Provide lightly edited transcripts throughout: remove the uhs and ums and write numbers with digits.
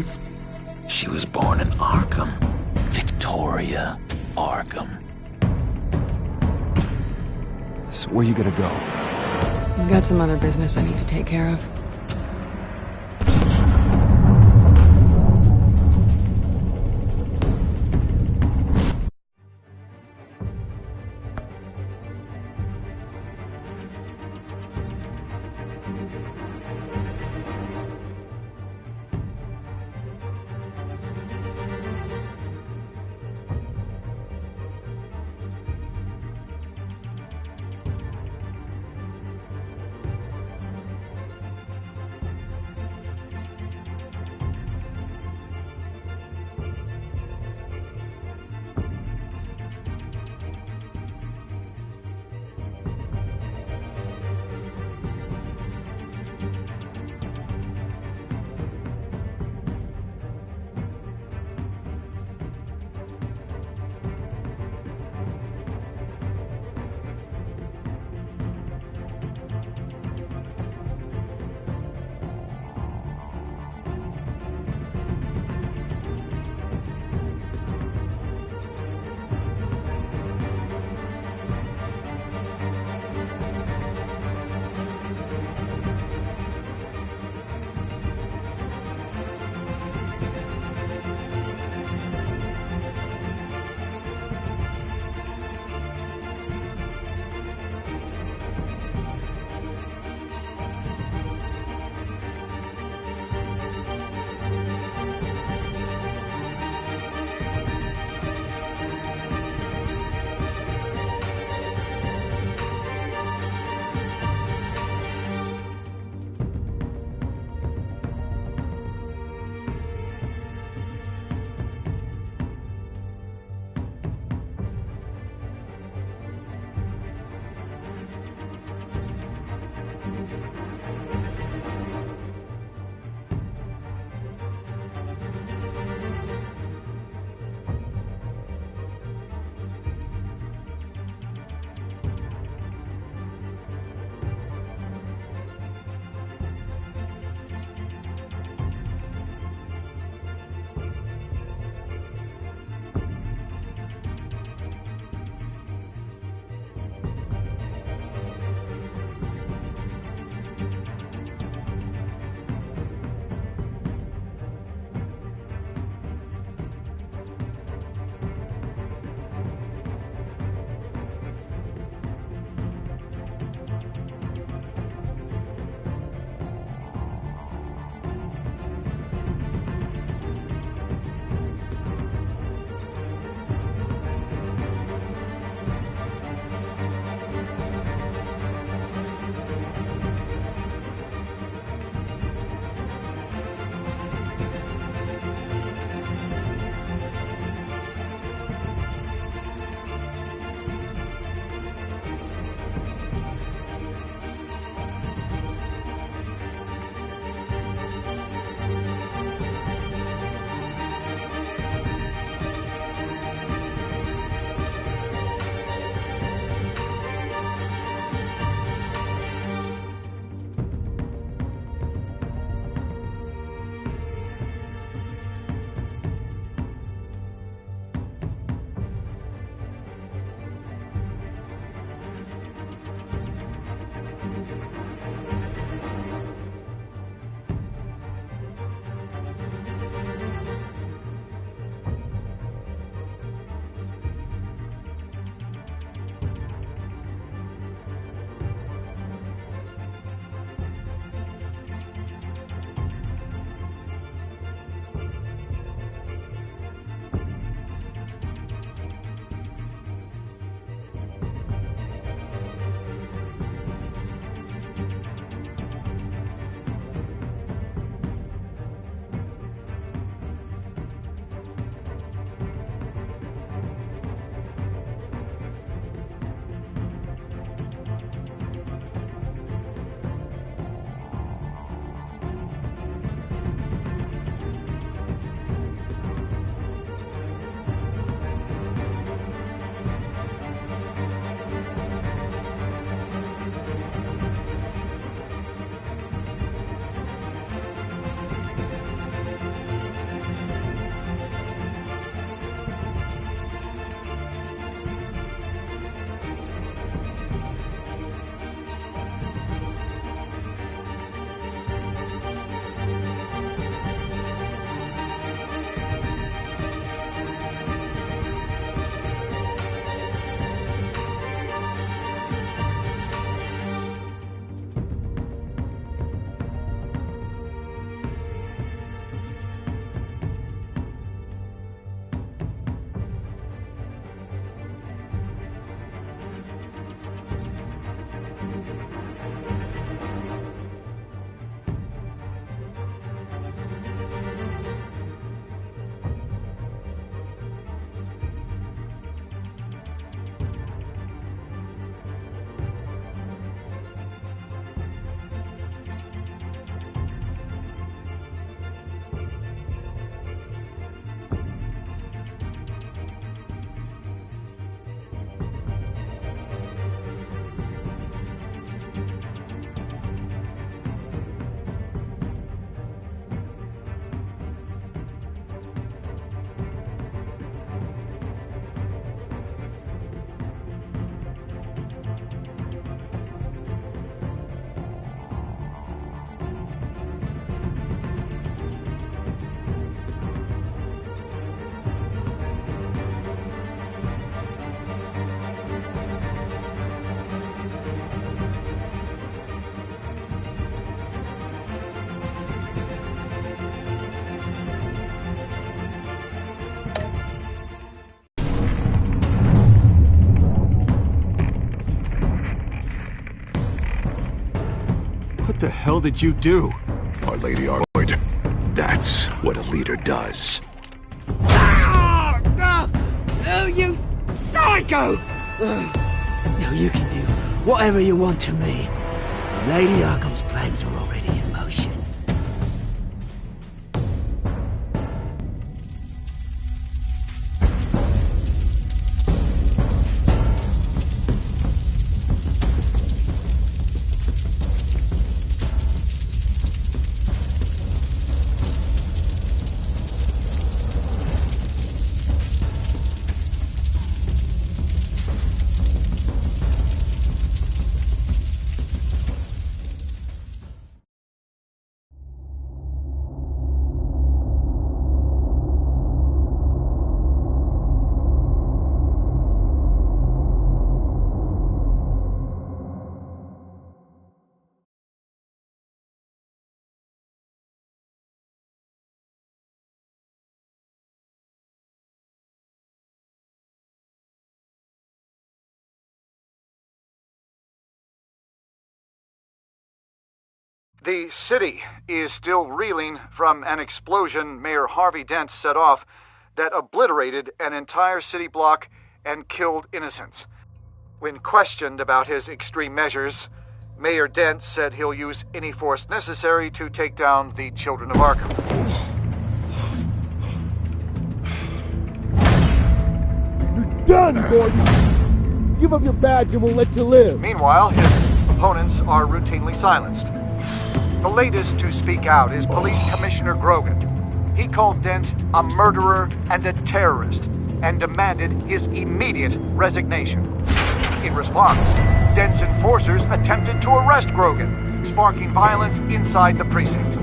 means? She was born in Arkham. Victoria Arkham. So where you gonna go? I've got some other business I need to take care of. hell did you do? Our Lady Arvoid. That's what a leader does. Oh, you psycho! Now you can do whatever you want to me. Lady Arkham's plans are already in motion. The city is still reeling from an explosion Mayor Harvey Dent set off that obliterated an entire city block and killed innocents. When questioned about his extreme measures, Mayor Dent said he'll use any force necessary to take down the children of Arkham. You're done, Gordon! Give up your badge and we'll let you live. Meanwhile, his opponents are routinely silenced. The latest to speak out is Police Commissioner Grogan. He called Dent a murderer and a terrorist and demanded his immediate resignation. In response, Dent's enforcers attempted to arrest Grogan, sparking violence inside the precinct.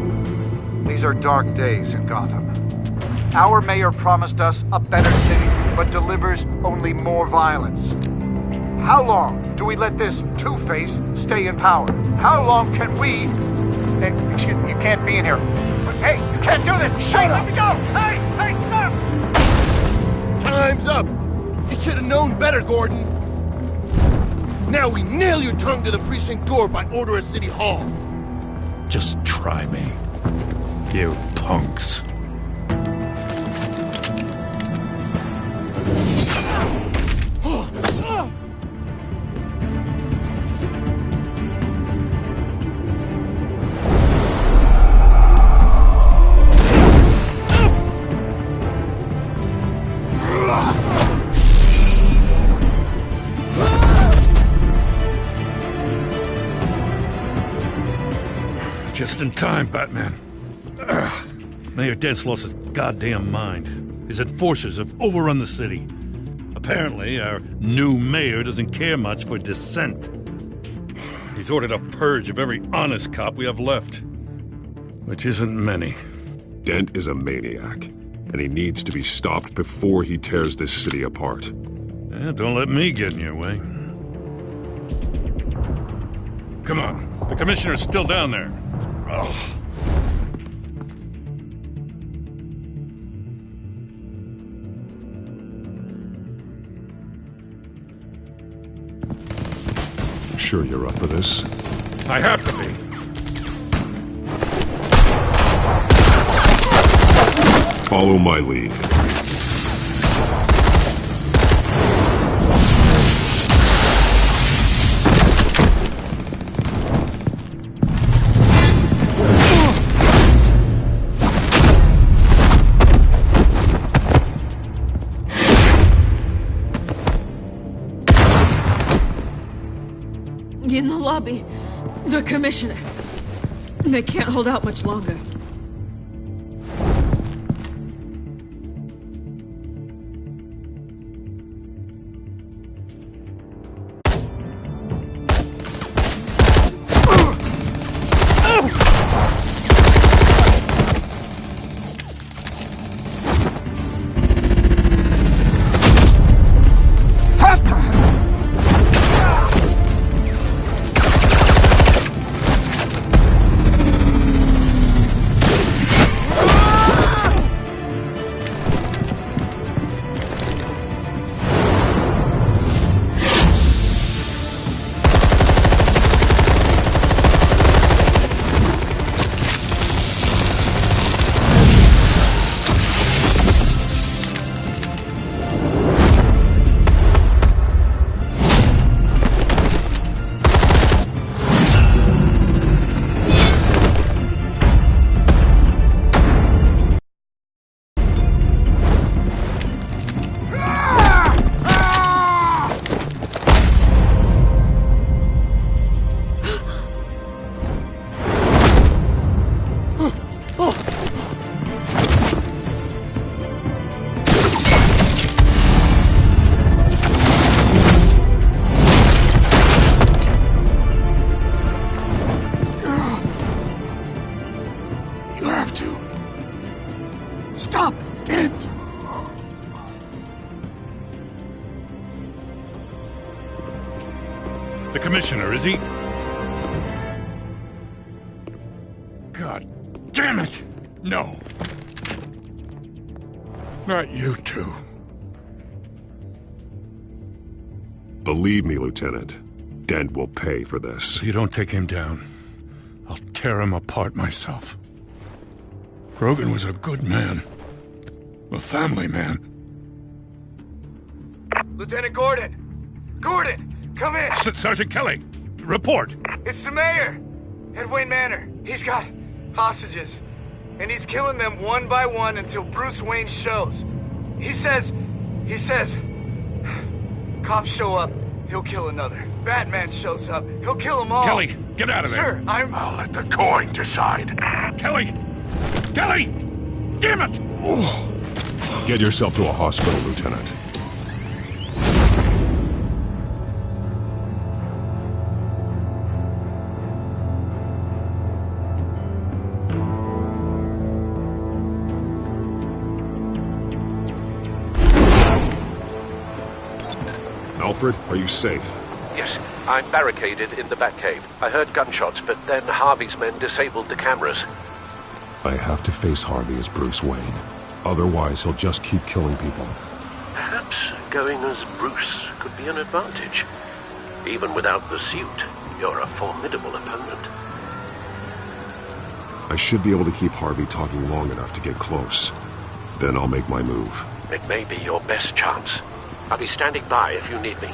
These are dark days in Gotham. Our mayor promised us a better city, but delivers only more violence. How long do we let this Two-Face stay in power? How long can we... Excuse me, you can't be in here. Hey, you can't do this! Shut up! Let me go! Hey, stop! Time's up! You should have known better, Gordon! Now we nail your tongue to the precinct door by order of City Hall! Just try me, you punks. Just in time, Batman. Mayor Dent's lost his goddamn mind. His enforcers have overrun the city. Apparently, our new mayor doesn't care much for dissent. He's ordered a purge of every honest cop we have left. Which isn't many. Dent is a maniac, and he needs to be stopped before he tears this city apart. Yeah, don't let me get in your way. Come on, the commissioner's still down there. Oh. Sure you're up for this? I have to be. Follow my lead. In the lobby, the commissioner. They can't hold out much longer. Stop! Dent! The commissioner, is he? God damn it! No. Not you two. Believe me, Lieutenant. Dent will pay for this. If you don't take him down, I'll tear him apart myself. Grogan was a good man. A family man. Lieutenant Gordon! Gordon! Come in! Sergeant Kelly! Report! It's the mayor! At Wayne Manor. He's got hostages. And he's killing them one by one until Bruce Wayne shows. He says... Cops show up, he'll kill another. Batman shows up, he'll kill them all. Kelly, get out of there! Sir, I'll let the coin decide. Kelly! Kelly! Damn it! Get yourself to a hospital, Lieutenant. Alfred, are you safe? Yes, I'm barricaded in the Batcave. I heard gunshots, but then Harvey's men disabled the cameras. I have to face Harvey as Bruce Wayne. Otherwise, he'll just keep killing people. Perhaps going as Bruce could be an advantage. Even without the suit, you're a formidable opponent. I should be able to keep Harvey talking long enough to get close. Then I'll make my move. It may be your best chance. I'll be standing by if you need me.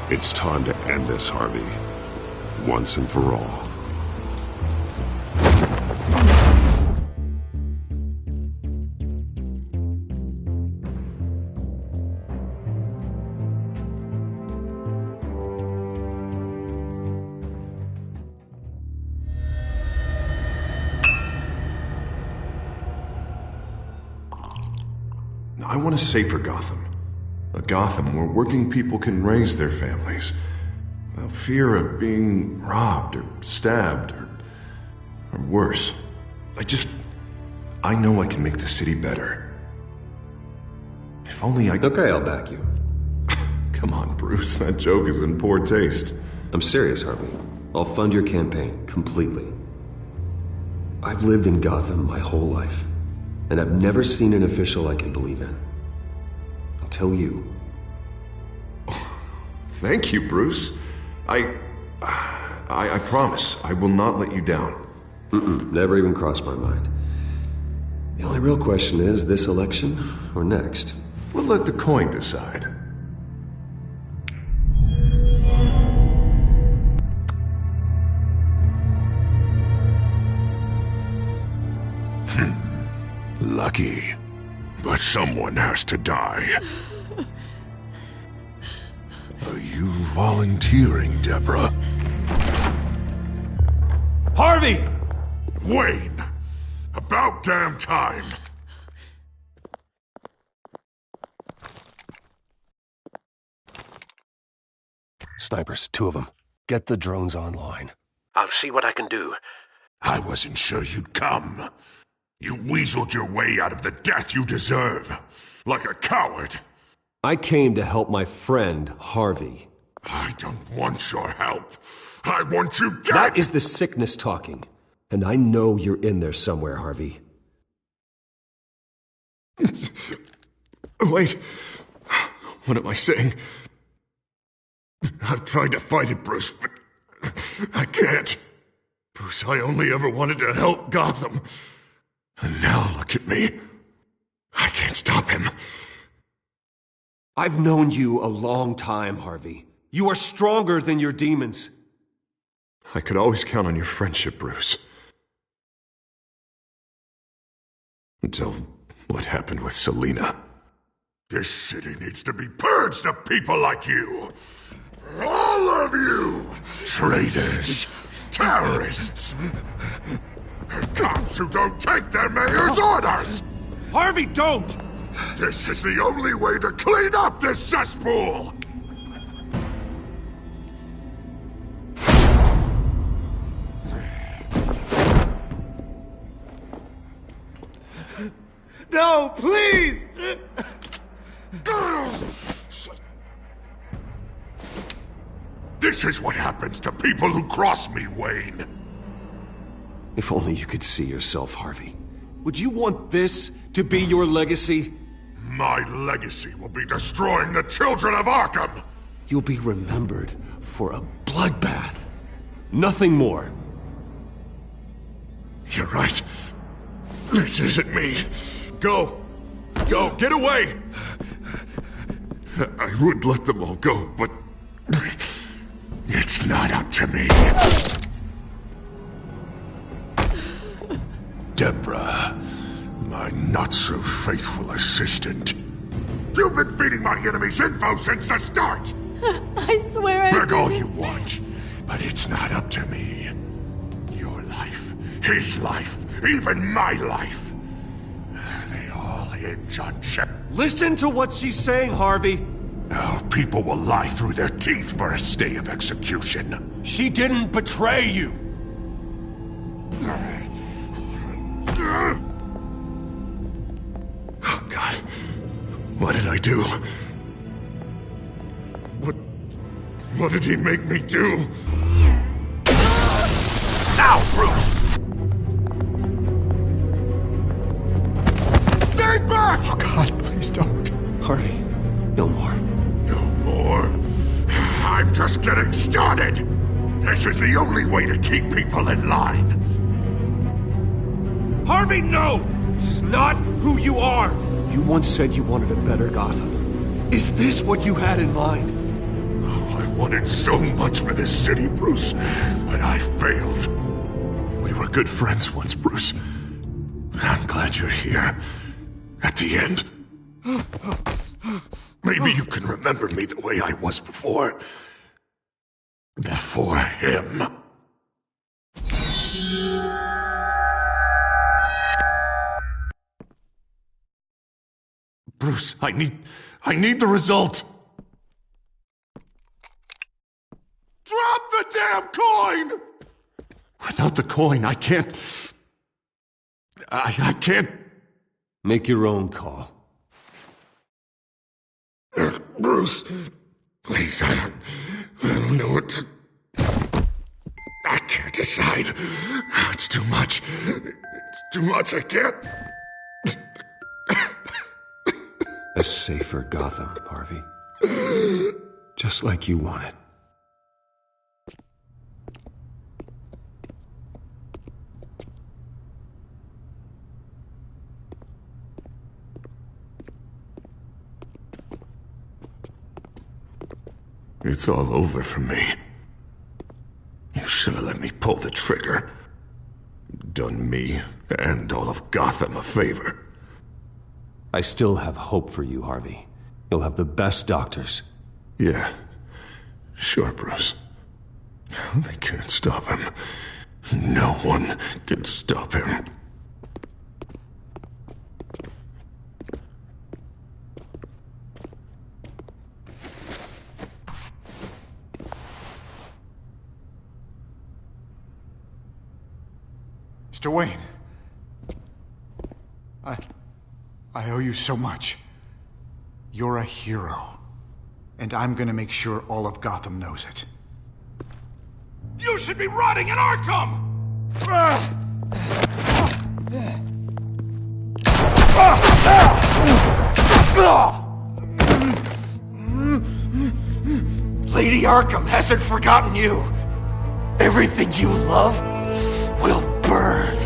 It's time to end this, Harvey. Once and for all. I want a safer Gotham. A Gotham where working people can raise their families without fear of being robbed or stabbed or worse. I know I can make the city better. If only I... Okay, I'll back you. Come on, Bruce, that joke is in poor taste. I'm serious, Harvey. I'll fund your campaign, completely. I've lived in Gotham my whole life, and I've never seen an official I can believe in. Until you. Thank you, Bruce. I promise, I will not let you down. Never even crossed my mind. The only real question is, this election or next? We'll let the coin decide. Lucky. But someone has to die. Are you volunteering, Deborah? Harvey! Wayne! About damn time! Snipers, 2 of them. Get the drones online. I'll see what I can do. I wasn't sure you'd come. You weaseled your way out of the death you deserve. Like a coward. I came to help my friend, Harvey. I don't want your help. I want you dead! That is the sickness talking. And I know you're in there somewhere, Harvey. Wait. What am I saying? I've tried to fight it, Bruce, but I can't. Bruce, I only ever wanted to help Gotham. And now look at me. I can't stop him. I've known you a long time, Harvey. You are stronger than your demons. I could always count on your friendship, Bruce. Until what happened with Selina. This city needs to be purged of people like you. All of you! Traitors! Terrorists! Cops who don't take their mayor's orders! Harvey, don't! This is the only way to clean up this cesspool! No, please! This is what happens to people who cross me, Wayne. If only you could see yourself, Harvey. Would you want this to be your legacy? My legacy will be destroying the children of Arkham! You'll be remembered for a bloodbath. Nothing more. You're right. This isn't me. Go. Go. Get away! I would let them all go, but it's not up to me. Deborah, my not-so-faithful assistant. You've been feeding my enemies info since the start! I swear I Beg all didn't. you want, but it's not up to me. Your life, his life, even my life. They all hinge on Shep. Listen to what she's saying, Harvey. Now, people will lie through their teeth for a stay of execution. She didn't betray you. Oh, God. What did I do? What did he make me do? Now, Bruce! Stay back! Oh, God, please don't. Harvey, no more. No more? I'm just getting started! This is the only way to keep people in line. Harvey, no! This is not who you are! You once said you wanted a better Gotham. Is this what you had in mind? Oh, I wanted so much for this city, Bruce, but I failed. We were good friends once, Bruce. I'm glad you're here. At the end. Maybe you can remember me the way I was before. Before him. Bruce, I need the result. Drop the damn coin! Without the coin, I can't... I can't... Make your own call. Bruce, please, I don't know what to... I can't decide. It's too much. It's too much, I can't... A safer Gotham, Harvey. Just like you wanted. It's all over for me. You should have let me pull the trigger. Done me and all of Gotham a favor. I still have hope for you, Harvey. You'll have the best doctors. Yeah. Sure, Bruce. They can't stop him. No one can stop him. Mr. Wayne. I owe you so much. You're a hero. And I'm gonna make sure all of Gotham knows it. You should be rotting in Arkham! Lady Arkham hasn't forgotten you. Everything you love will burn.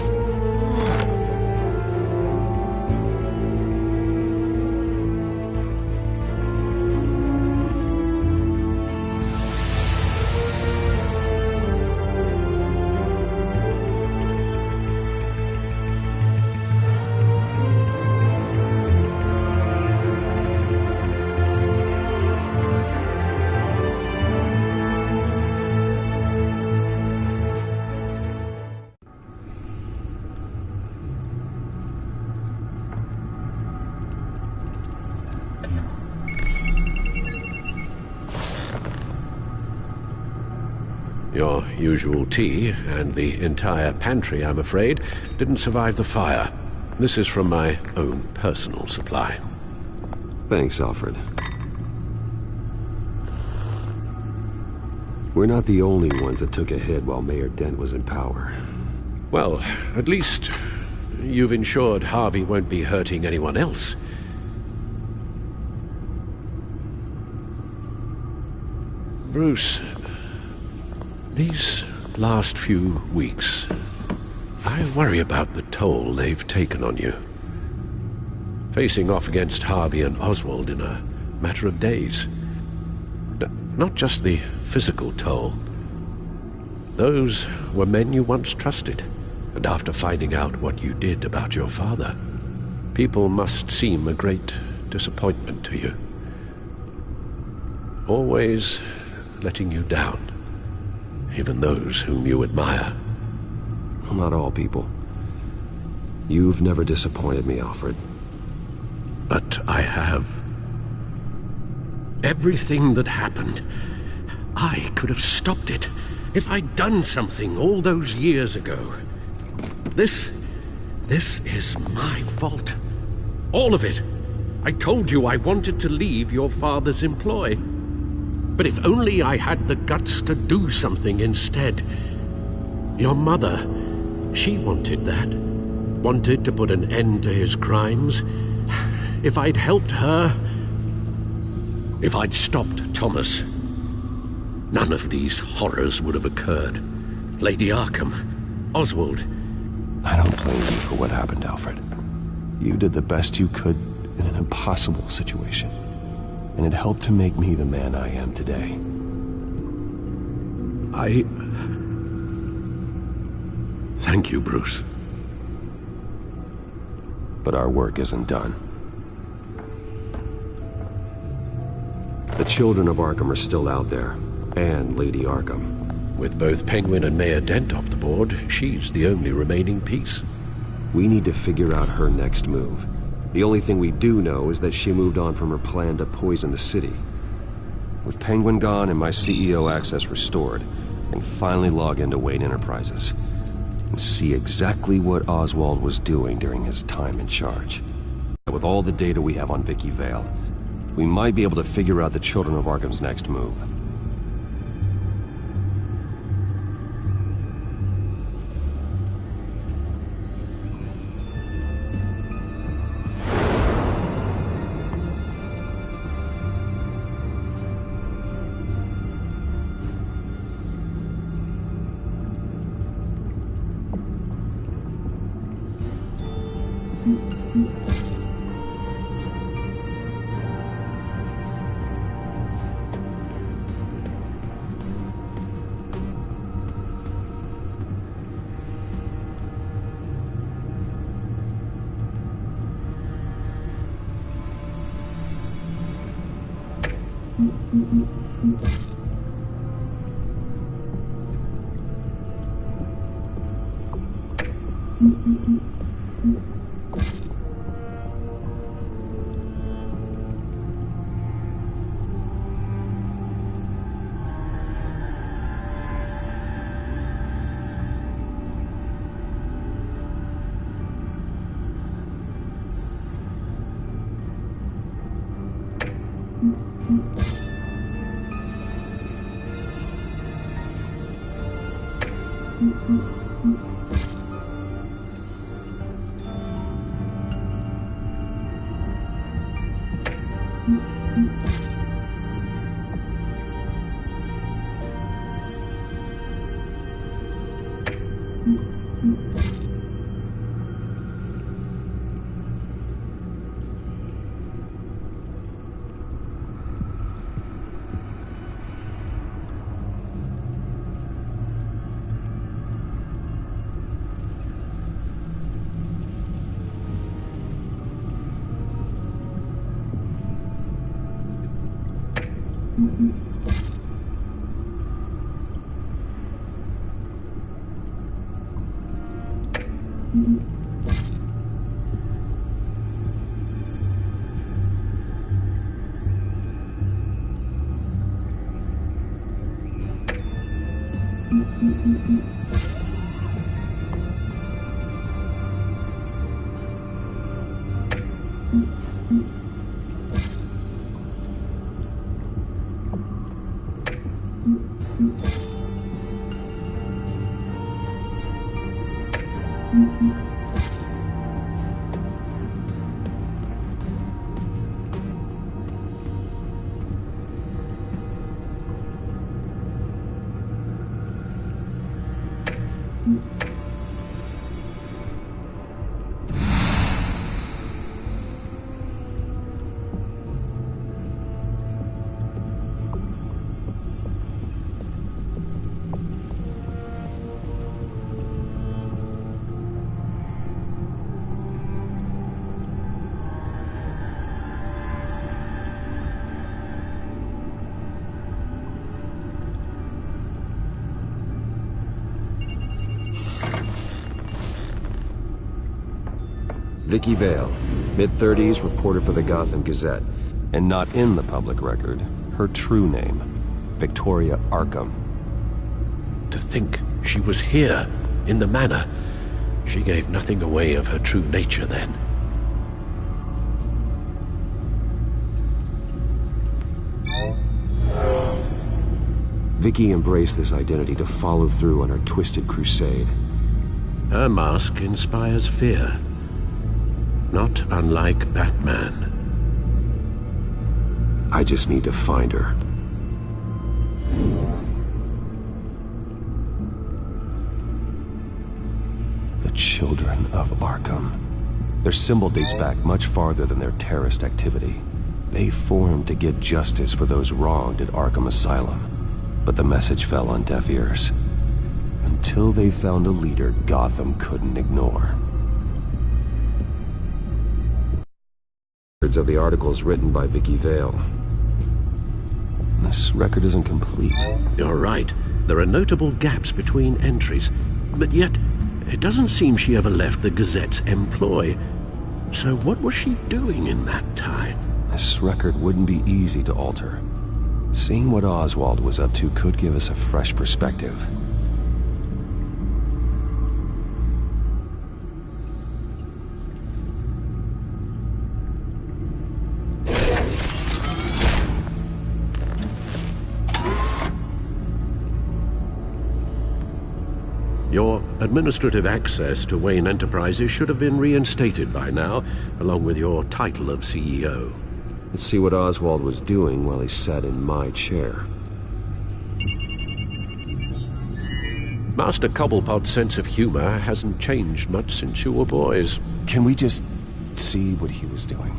Your usual tea and the entire pantry, I'm afraid, didn't survive the fire. This is from my own personal supply. Thanks, Alfred. We're not the only ones that took a hit while Mayor Dent was in power. Well, at least you've ensured Harvey won't be hurting anyone else. Bruce, these last few weeks, I worry about the toll they've taken on you. Facing off against Harvey and Oswald in a matter of days. Not just the physical toll. Those were men you once trusted, and after finding out what you did about your father, people must seem a great disappointment to you. Always letting you down, even those whom you admire. Well, not all people. You've never disappointed me, Alfred. But I have. Everything that happened, I could have stopped it if I'd done something all those years ago. This is my fault. All of it. I told you I wanted to leave your father's employ. But if only I had the guts to do something instead. Your mother, she wanted that. Wanted to put an end to his crimes. If I'd helped her, if I'd stopped Thomas, none of these horrors would have occurred. Lady Arkham, Oswald. I don't blame you for what happened, Alfred. You did the best you could in an impossible situation, and it helped to make me the man I am today. Thank you, Bruce. But our work isn't done. The children of Arkham are still out there, and Lady Arkham. With both Penguin and Mayor Dent off the board, she's the only remaining piece. We need to figure out her next move. The only thing we do know is that she moved on from her plan to poison the city. With Penguin gone and my CEO access restored, I can finally log into Wayne Enterprises and see exactly what Oswald was doing during his time in charge. With all the data we have on Vicky Vale, we might be able to figure out the Children of Arkham's next move. Vicky Vale, mid-30s, reporter for the Gotham Gazette. And not in the public record, her true name, Victoria Arkham. To think she was here, in the manor. She gave nothing away of her true nature then. Vicky embraced this identity to follow through on her twisted crusade. Her mask inspires fear. Not unlike Batman. I just need to find her. The Children of Arkham. Their symbol dates back much farther than their terrorist activity. They formed to get justice for those wronged at Arkham Asylum. But the message fell on deaf ears. Until they found a leader Gotham couldn't ignore. Records of the articles written by Vicky Vale. This record isn't complete. You're right. There are notable gaps between entries. But yet, it doesn't seem she ever left the Gazette's employ. So what was she doing in that time? This record wouldn't be easy to alter. Seeing what Oswald was up to could give us a fresh perspective. Your administrative access to Wayne Enterprises should have been reinstated by now, along with your title of CEO. Let's see what Oswald was doing while he sat in my chair. Master Cobblepot's sense of humor hasn't changed much since you were boys. Can we just see what he was doing?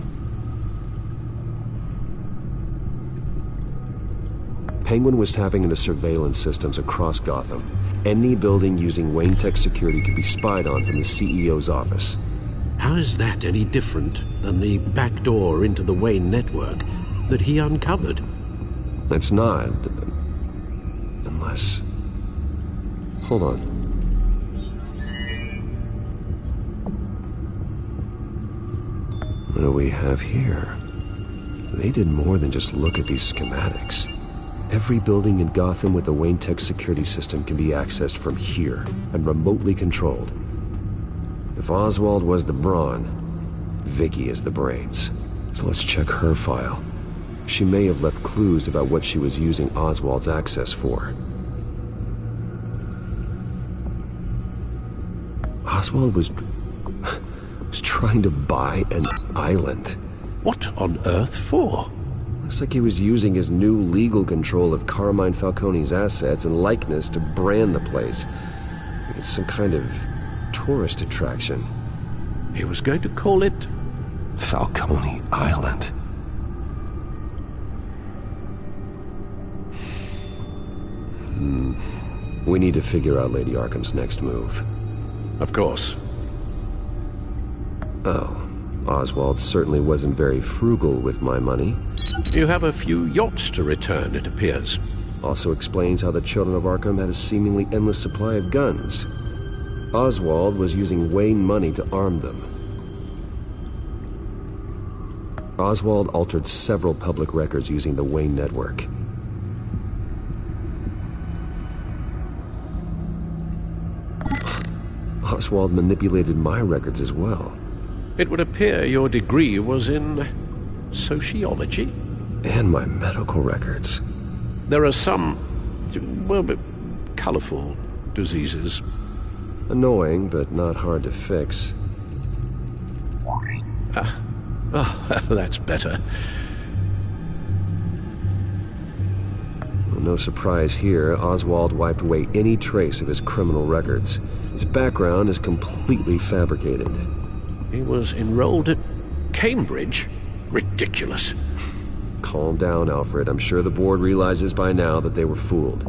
Penguin was tapping into surveillance systems across Gotham. Any building using Wayne Tech security could be spied on from the CEO's office. How is that any different than the back door into the Wayne network that he uncovered? It's not. Unless... Hold on. What do we have here? They did more than just look at these schematics. Every building in Gotham with the Wayne Tech security system can be accessed from here and remotely controlled. If Oswald was the brawn, Vicky is the brains. So let's check her file. She may have left clues about what she was using Oswald's access for. Oswald was trying to buy an island. What on earth for? Looks like he was using his new legal control of Carmine Falcone's assets and likeness to brand the place. It's some kind of tourist attraction. He was going to call it... Falcone Island. We need to figure out Lady Arkham's next move. Of course. Oh. Oswald certainly wasn't very frugal with my money. You have a few yachts to return, it appears. Also explains how the Children of Arkham had a seemingly endless supply of guns. Oswald was using Wayne money to arm them. Oswald altered several public records using the Wayne network. Oswald manipulated my records as well. It would appear your degree was in... sociology? And my medical records. There are some... well, colorful diseases. Annoying, but not hard to fix. That's better. Well, no surprise here, Oswald wiped away any trace of his criminal records. His background is completely fabricated. He was enrolled at Cambridge? Ridiculous. Calm down, Alfred. I'm sure the board realizes by now that they were fooled.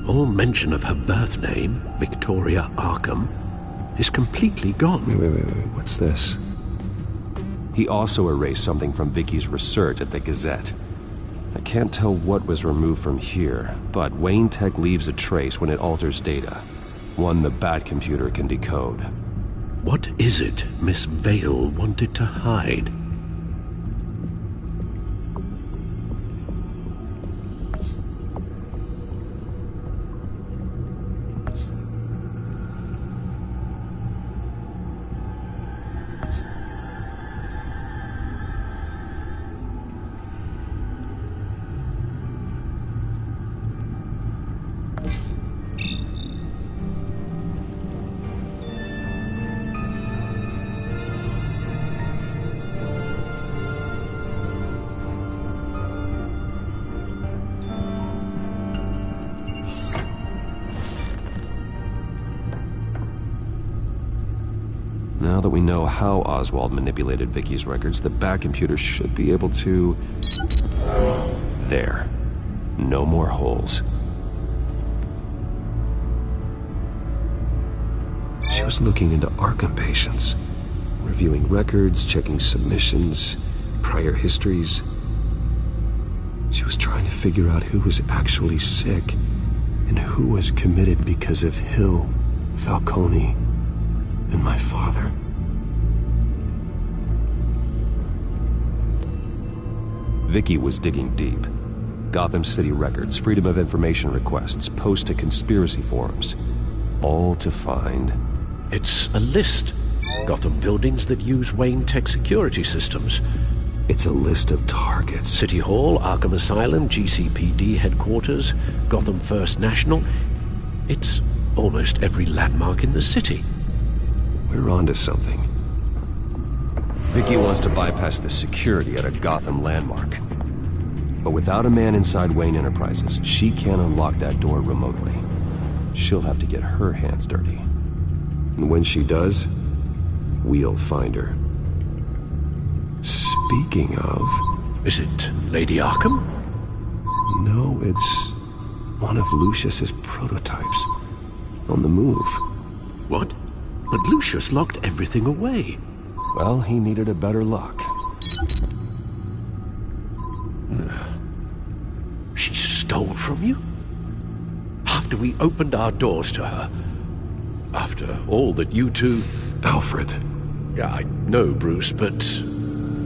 All mention of her birth name, Victoria Arkham, is completely gone. Wait. What's this? He also erased something from Vicky's research at the Gazette. I can't tell what was removed from here, but Wayne Tech leaves a trace when it alters data. One the Bat computer can decode. What is it Miss Vale wanted to hide? Now that we know how Oswald manipulated Vicky's records, the Bat computer should be able to... There. No more holes. She was looking into Arkham patients, reviewing records, checking submissions, prior histories. She was trying to figure out who was actually sick and who was committed because of Hill, Falcone, and my father. Vicky was digging deep. Gotham City records, Freedom of Information requests, posts to conspiracy forums. All to find... It's a list. Gotham buildings that use Wayne Tech security systems. It's a list of targets. City Hall, Arkham Asylum, GCPD headquarters, Gotham First National. It's almost every landmark in the city. We're onto something. Vicky wants to bypass the security at a Gotham landmark. But without a man inside Wayne Enterprises, she can't unlock that door remotely. She'll have to get her hands dirty. And when she does, we'll find her. Speaking of... Is it Lady Arkham? No, it's one of Lucius's prototypes. On the move. What? But Lucius locked everything away. Well, he needed a better lock. She stole from you? After we opened our doors to her? After all that you two... Alfred. Yeah, I know, Bruce, but...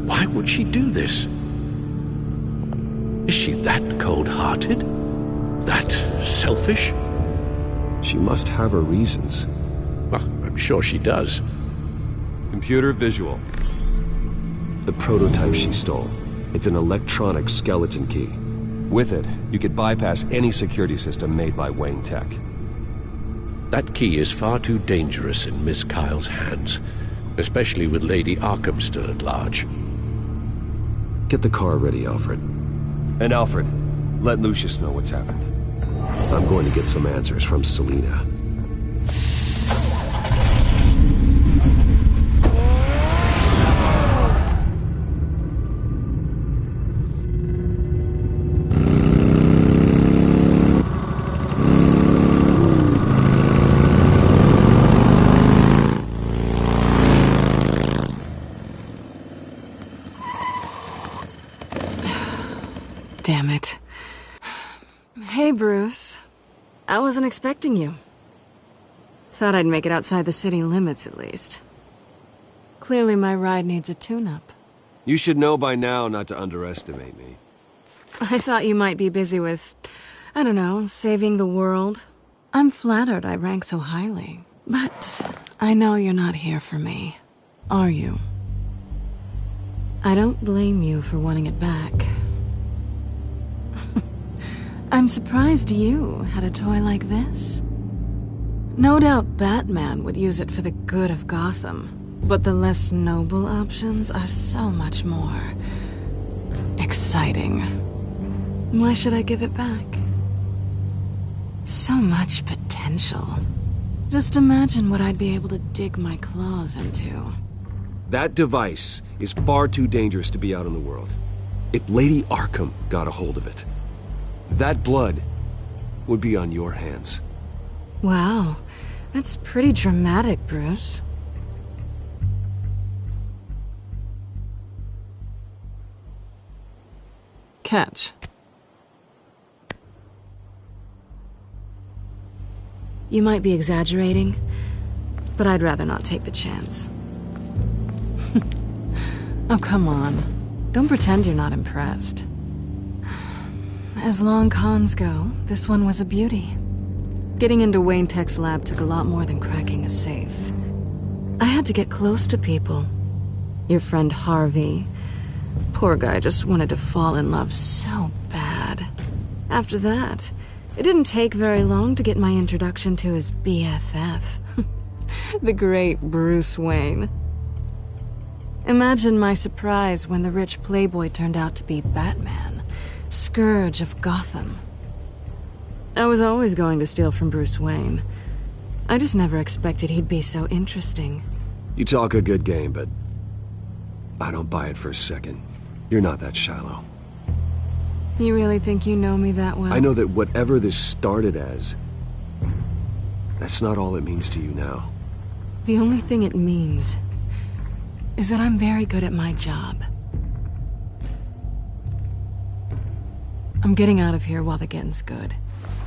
why would she do this? Is she that cold-hearted? That selfish? She must have her reasons. Well, I'm sure she does. Computer visual. The prototype she stole. It's an electronic skeleton key. With it, you could bypass any security system made by Wayne Tech. That key is far too dangerous in Miss Kyle's hands, especially with Lady Arkham still at large. Get the car ready, Alfred. And Alfred, let Lucius know what's happened. I'm going to get some answers from Selina. Damn it. Hey, Bruce. I wasn't expecting you. Thought I'd make it outside the city limits, at least. Clearly my ride needs a tune-up. You should know by now not to underestimate me. I thought you might be busy with, I don't know, saving the world. I'm flattered I rank so highly. But I know you're not here for me, are you? I don't blame you for wanting it back. I'm surprised you had a toy like this. No doubt Batman would use it for the good of Gotham, but the less noble options are so much more exciting. Why should I give it back? So much potential. Just imagine what I'd be able to dig my claws into. That device is far too dangerous to be out in the world. If Lady Arkham got a hold of it, that blood would be on your hands. Wow, that's pretty dramatic, Bruce. Catch. You might be exaggerating, but I'd rather not take the chance. Oh, come on. Don't pretend you're not impressed. As long cons go, this one was a beauty. Getting into Wayne Tech's lab took a lot more than cracking a safe. I had to get close to people. Your friend Harvey. Poor guy just wanted to fall in love so bad. After that, it didn't take very long to get my introduction to his BFF. The great Bruce Wayne. Imagine my surprise when the rich playboy turned out to be Batman, Scourge of Gotham. I was always going to steal from Bruce Wayne. I just never expected he'd be so interesting. You talk a good game, but I don't buy it for a second. You're not that shallow. You really think you know me that well? I know that whatever this started as, that's not all it means to you now. The only thing it means is that I'm very good at my job. I'm getting out of here while the getting's good.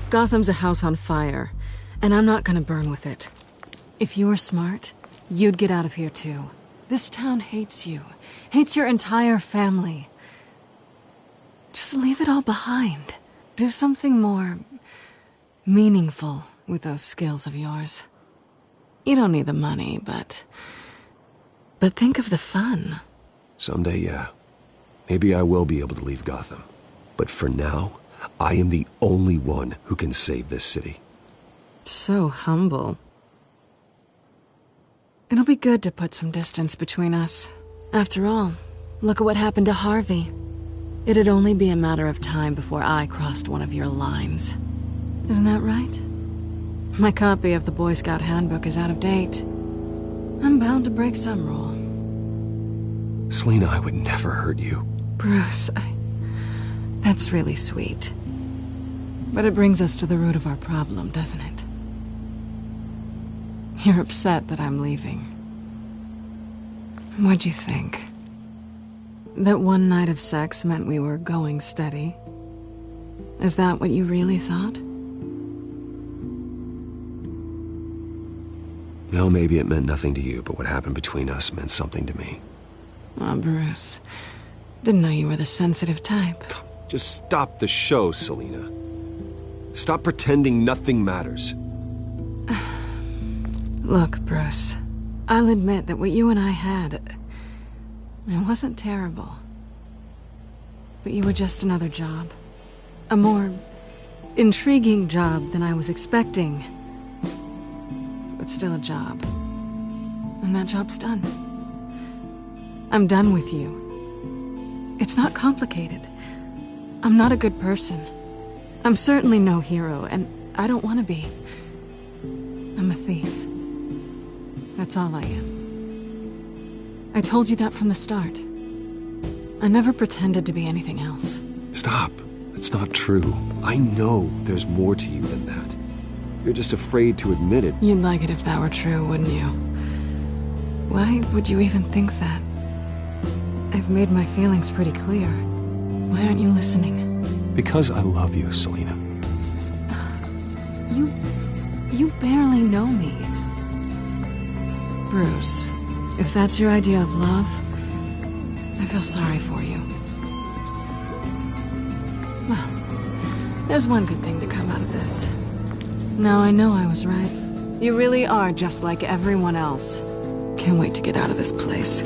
Gotham's a house on fire, and I'm not gonna burn with it. If you were smart, you'd get out of here too. This town hates you, hates your entire family. Just leave it all behind. Do something more meaningful with those skills of yours. You don't need the money, but think of the fun. Someday, yeah. Maybe I will be able to leave Gotham. But for now, I am the only one who can save this city. So humble. It'll be good to put some distance between us. After all, look at what happened to Harvey. It'd only be a matter of time before I crossed one of your lines. Isn't that right? My copy of the Boy Scout Handbook is out of date. I'm bound to break some rule. Selina, I would never hurt you. Bruce, that's really sweet. But it brings us to the root of our problem, doesn't it? You're upset that I'm leaving. What'd you think? That one night of sex meant we were going steady? Is that what you really thought? Well, maybe it meant nothing to you, but what happened between us meant something to me. Oh, Bruce. Didn't know you were the sensitive type. Just stop the show, Selina. Stop pretending nothing matters. Look, Bruce. I'll admit that what you and I had, it wasn't terrible. But you were just another job. A more intriguing job than I was expecting. But still a job. And that job's done. I'm done with you. It's not complicated. I'm not a good person. I'm certainly no hero, and I don't want to be. I'm a thief. That's all I am. I told you that from the start. I never pretended to be anything else. Stop. That's not true. I know there's more to you than that. You're just afraid to admit it. You'd like it if that were true, wouldn't you? Why would you even think that? I've made my feelings pretty clear. Why aren't you listening? Because I love you, Selina. You barely know me. Bruce, if that's your idea of love, I feel sorry for you. Well, there's one good thing to come out of this. Now I know I was right. You really are just like everyone else. Can't wait to get out of this place.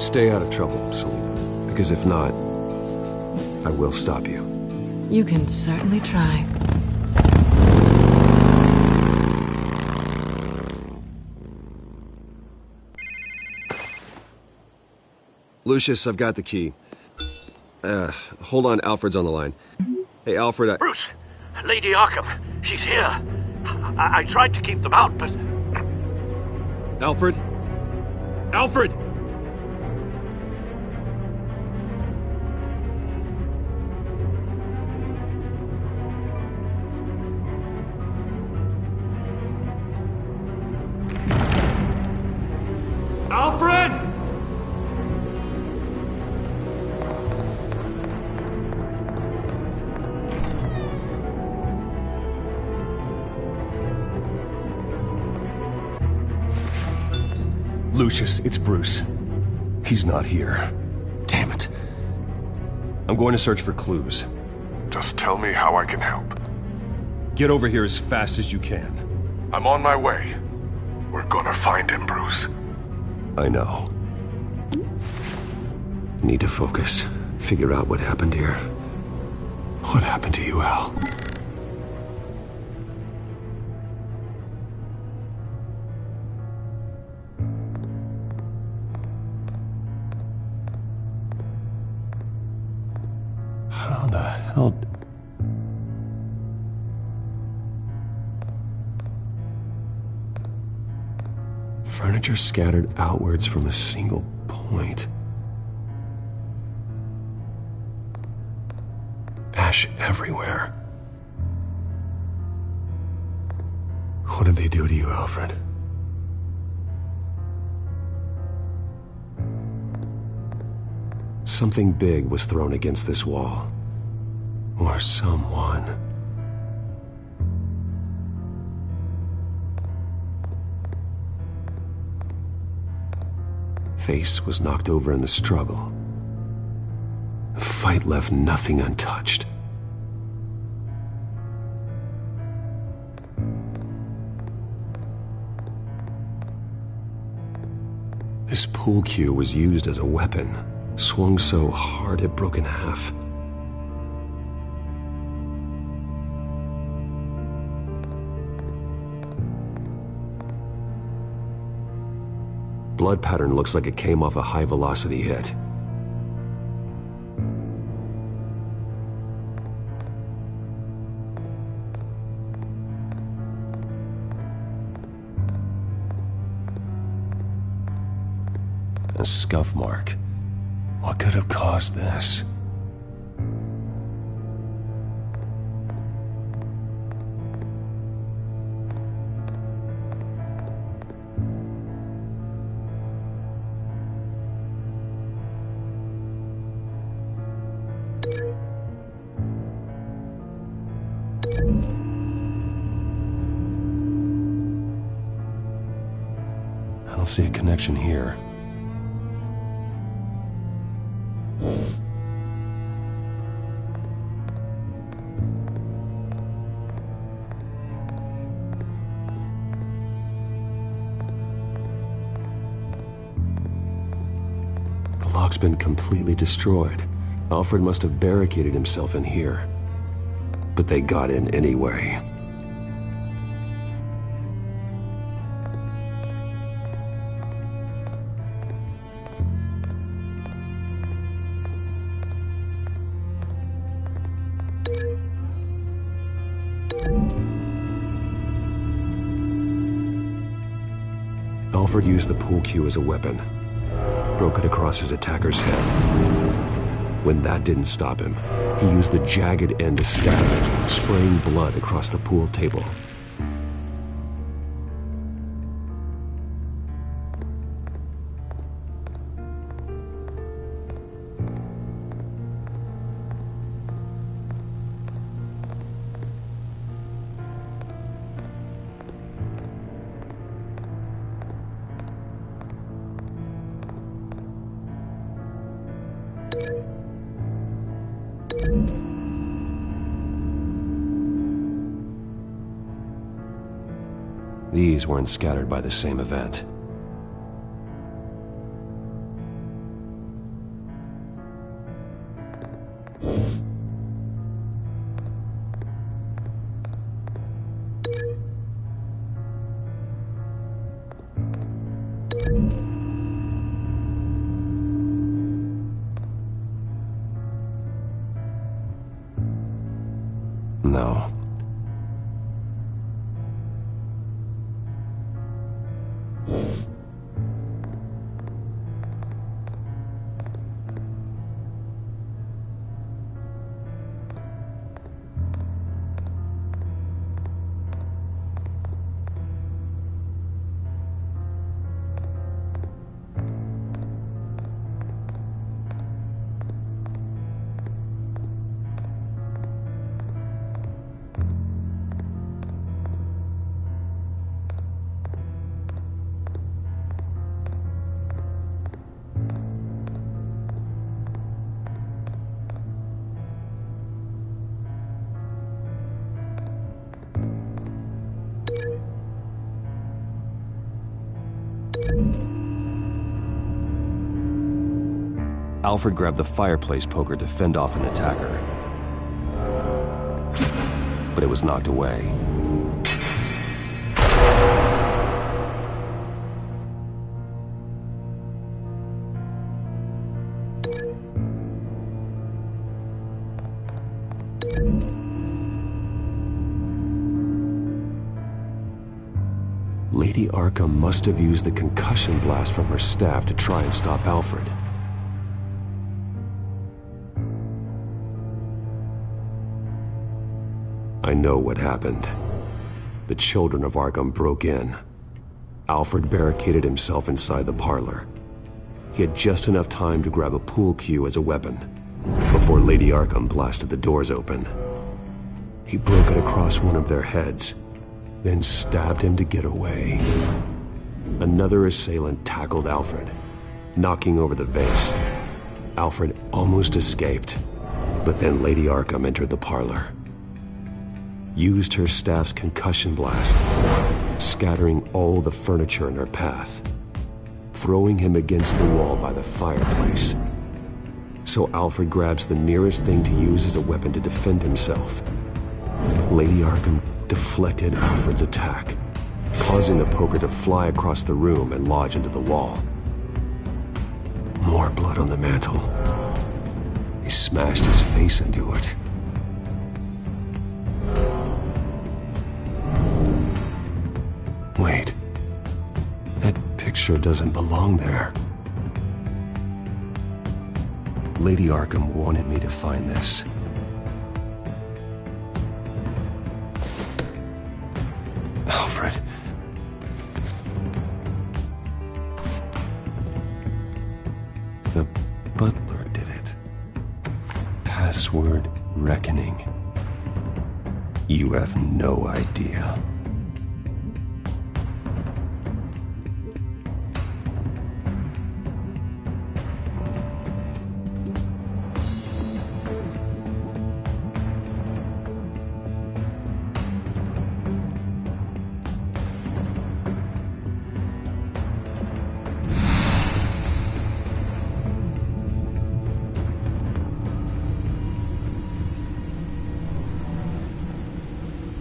Stay out of trouble, Selina. Because if not, I will stop you. You can certainly try. Lucius, I've got the key. Hold on, Alfred's on the line. Hey, Alfred, Bruce! Lady Arkham, she's here. I tried to keep them out, but... Alfred? Alfred! Alfred! Lucius, it's Bruce. He's not here. Damn it. I'm going to search for clues. Just tell me how I can help. Get over here as fast as you can. I'm on my way. We're gonna find him, Bruce. I know. Need to focus. Figure out what happened here. What happened to you, Al? How the hell... Furniture scattered outwards from a single point. Ash everywhere. What did they do to you, Alfred? Something big was thrown against this wall. Or someone. Face was knocked over in the struggle. The fight left nothing untouched. This pool cue was used as a weapon, swung so hard it broke in half. Blood pattern looks like it came off a high-velocity hit. A scuff mark. What could have caused this? I don't see a connection here. The lock's been completely destroyed. Alfred must have barricaded himself in here. But they got in anyway. Alfred used the pool cue as a weapon. Broke it across his attacker's head. When that didn't stop him, he used the jagged end to stab him, spraying blood across the pool table. These weren't scattered by the same event. No. Alfred grabbed the fireplace poker to fend off an attacker. But it was knocked away. Lady Arkham must have used the concussion blast from her staff to try and stop Alfred. I know what happened. The children of Arkham broke in. Alfred barricaded himself inside the parlor. He had just enough time to grab a pool cue as a weapon before Lady Arkham blasted the doors open. He broke it across one of their heads, then stabbed him to get away. Another assailant tackled Alfred, knocking over the vase. Alfred almost escaped, but then Lady Arkham entered the parlor. Used her staff's concussion blast, scattering all the furniture in her path, throwing him against the wall by the fireplace. So Alfred grabs the nearest thing to use as a weapon to defend himself. Lady Arkham deflected Alfred's attack, causing the poker to fly across the room and lodge into the wall. More blood on the mantle. He smashed his face into it. Wait. That picture doesn't belong there. Lady Arkham wanted me to find this. Alfred. The butler did it. Password reckoning. You have no idea.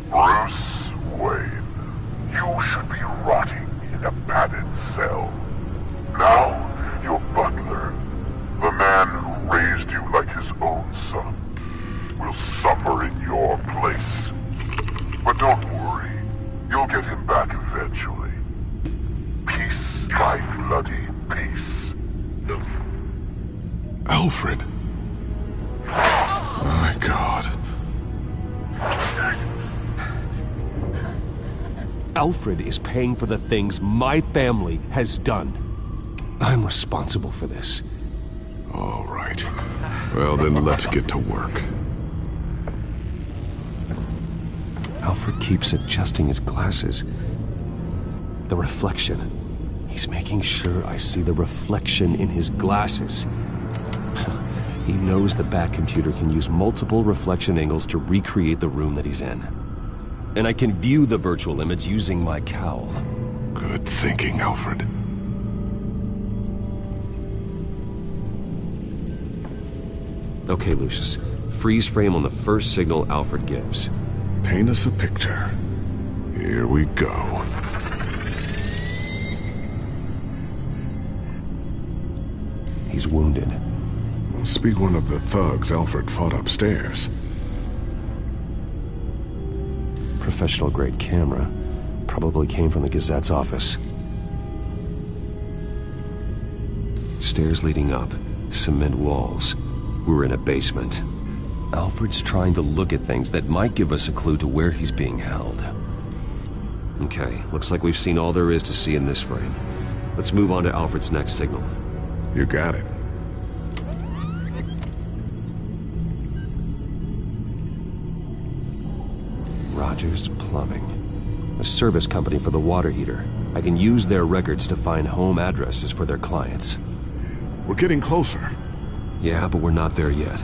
Bruce Wayne, you should be rotting in a padded cell. Now, your butler, the man who raised you like his own son, will suffer in your place. But don't worry, you'll get him back eventually. Peace, my bloody peace. Alfred. My God. Alfred is paying for the things my family has done. I'm responsible for this. All right. Well, then let's get to work. Alfred keeps adjusting his glasses. The reflection. He's making sure I see the reflection in his glasses. He knows the Batcomputer can use multiple reflection angles to recreate the room that he's in. And I can view the virtual image using my cowl. Good thinking, Alfred. Okay, Lucius. Freeze frame on the first signal Alfred gives. Paint us a picture. Here we go. He's wounded. Must be one of the thugs Alfred fought upstairs. Professional-grade camera. Probably came from the Gazette's office. Stairs leading up. Cement walls. We're in a basement. Alfred's trying to look at things that might give us a clue to where he's being held. Okay, looks like we've seen all there is to see in this frame. Let's move on to Alfred's next signal. You got it. Rogers Plumbing. A service company for the water heater. I can use their records to find home addresses for their clients. We're getting closer. Yeah, but we're not there yet.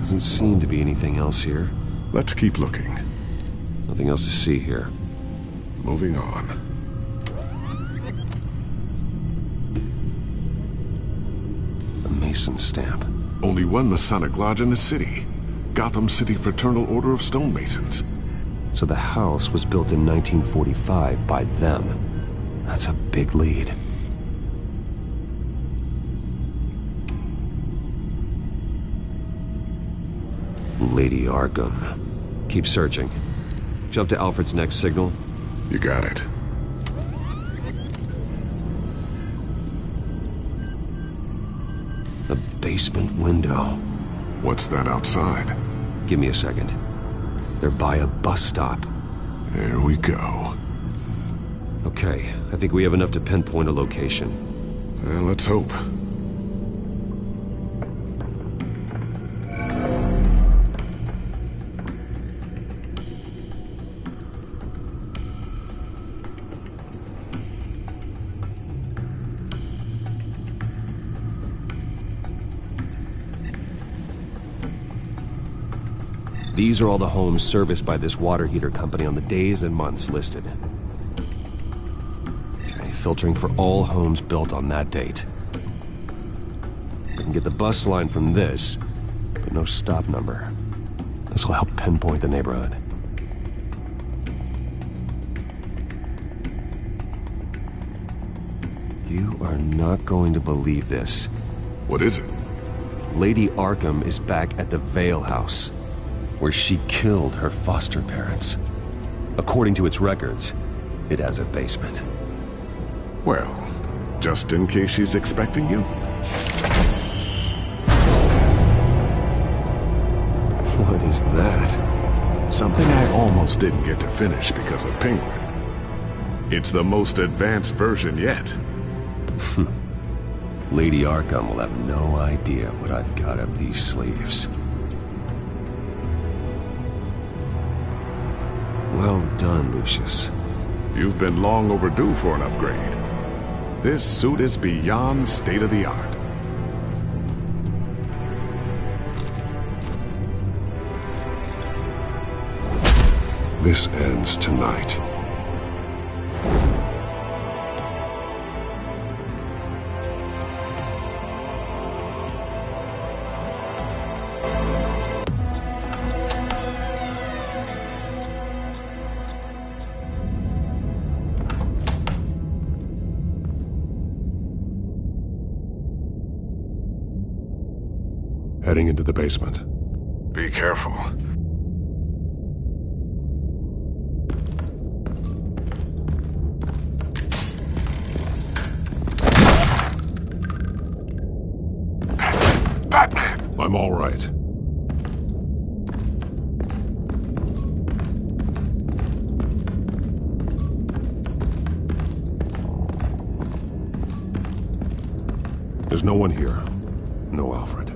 Doesn't seem to be anything else here. Let's keep looking. Nothing else to see here. Moving on. Mason stamp. Only one Masonic lodge in the city. Gotham City Fraternal Order of Stonemasons. So the house was built in 1945 by them. That's a big lead. Lady Arkham. Keep searching. Jump to Alfred's next signal. You got it. The basement window. What's that outside? Give me a second. They're by a bus stop. There we go. Okay, I think we have enough to pinpoint a location. Well, let's hope. These are all the homes serviced by this water heater company on the days and months listed. Okay, filtering for all homes built on that date. We can get the bus line from this, but no stop number. This will help pinpoint the neighborhood. You are not going to believe this. What is it? Lady Arkham is back at the Vale House, where she killed her foster parents. According to its records, it has a basement. Well, just in case she's expecting you. What is that? Something I almost didn't get to finish because of Penguin. It's the most advanced version yet. Lady Arkham will have no idea what I've got up these sleeves. Well done, Lucius. You've been long overdue for an upgrade. This suit is beyond state-of-the-art. This ends tonight. Heading into the basement. Be careful. Batman! I'm all right. There's no one here. No Alfred.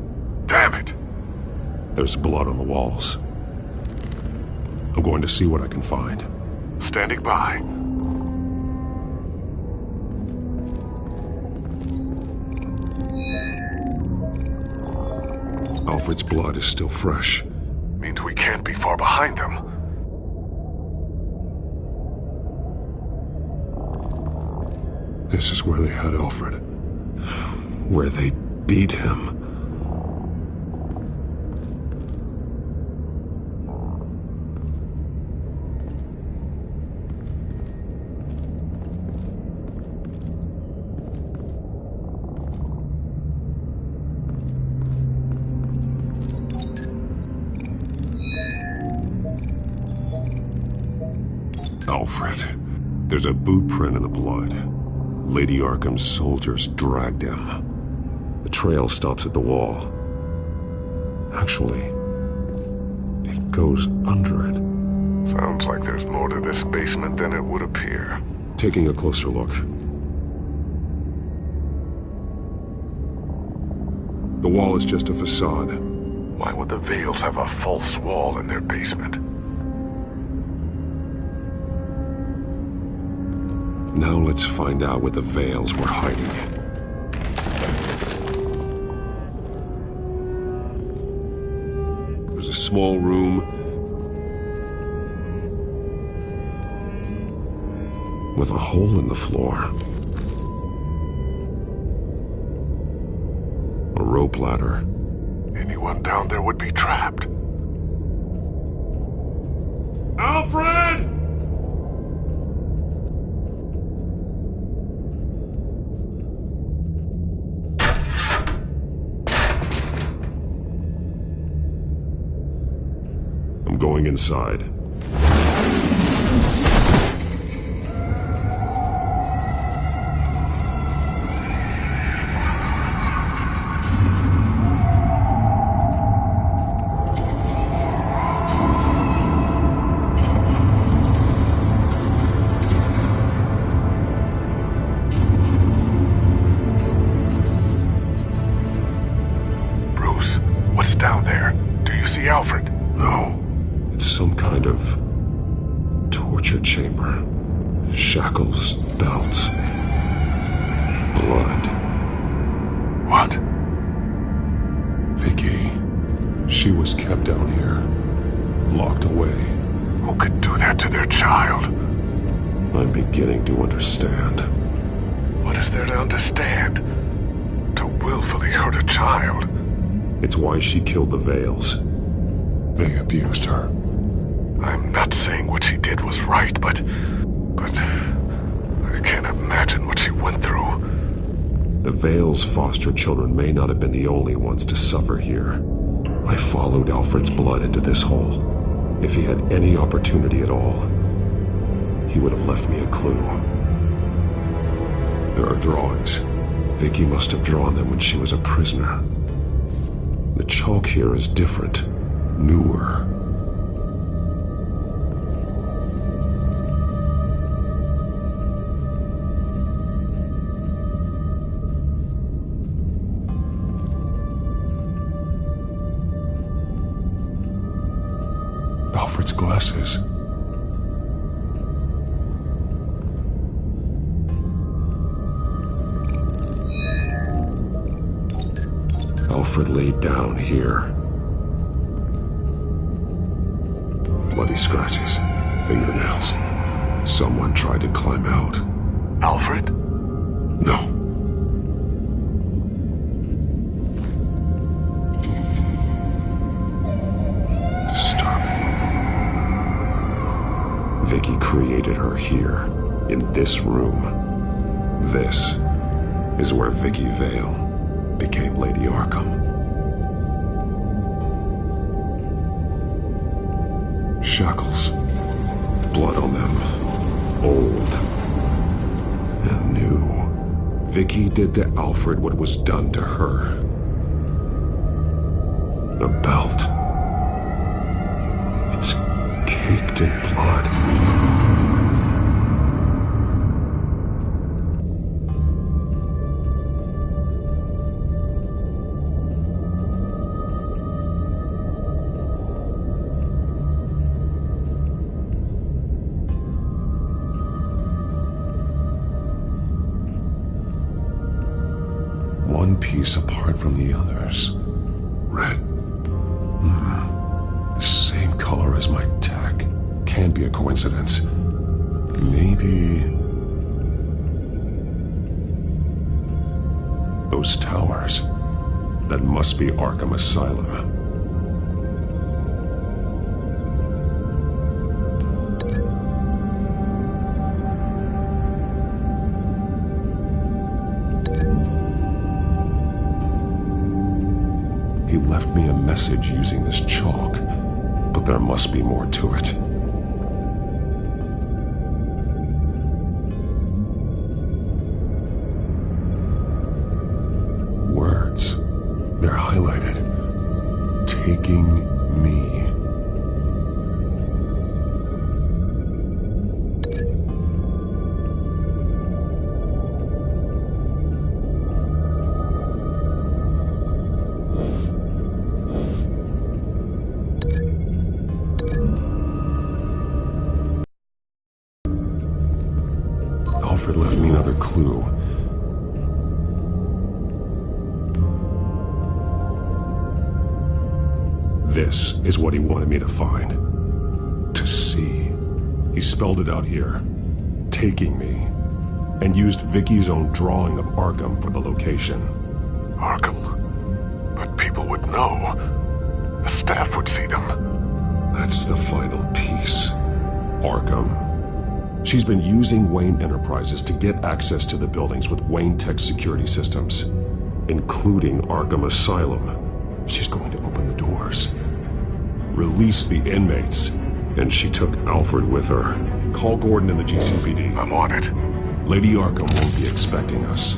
Damn it! There's blood on the walls. I'm going to see what I can find. Standing by. Alfred's blood is still fresh. Means we can't be far behind them. This is where they had Alfred. Where they beat him. Alfred. There's a boot print in the blood. Lady Arkham's soldiers dragged him. The trail stops at the wall. Actually, it goes under it. Sounds like there's more to this basement than it would appear. Taking a closer look. The wall is just a facade. Why would the Vales have a false wall in their basement? Now let's find out what the Vales were hiding. There's a small room with a hole in the floor. A rope ladder. Anyone down there would be trapped. Alfred! I'm going inside. What's down there? Do you see Alfred? No. It's some kind of torture chamber. Shackles, belts, blood. What? Vicky. She was kept down here, locked away. Who could do that to their child? I'm beginning to understand. What is there to understand? To willfully hurt a child? It's why she killed the Vales. They abused her. I'm not saying what she did was right, but I can't imagine what she went through. The Vales' foster children may not have been the only ones to suffer here. I followed Alfred's blood into this hole. If he had any opportunity at all, he would have left me a clue. There are drawings. Vicky must have drawn them when she was a prisoner. The chalk here is different, newer. Alfred's glasses. Alfred laid down here. Bloody scratches, fingernails. Someone tried to climb out. Alfred? No. Disturbing. Vicky created her here, in this room. This is where Vicky Vale became Lady Arkham. Shackles. Blood on them. Old. And new. Vicky did to Alfred what was done to her. The belt. It's caked in blood. One piece apart from the others. Red. The same color as my tech. Can't be a coincidence. Maybe... those towers. That must be Arkham Asylum. He left me a message using this chalk, but there must be more to it. Words. They're highlighted. Taking me. Alfred left me another clue. This is what he wanted me to find. To see. He spelled it out here. Taking me. And used Vicky's own drawing of Arkham for the location. Arkham? people would know. The staff would see them. That's the final piece. Arkham. She's been using Wayne Enterprises to get access to the buildings with Wayne Tech security systems, including Arkham Asylum. She's going to open the doors, release the inmates, and she took Alfred with her. Call Gordon and the GCPD. I'm on it. Lady Arkham won't be expecting us.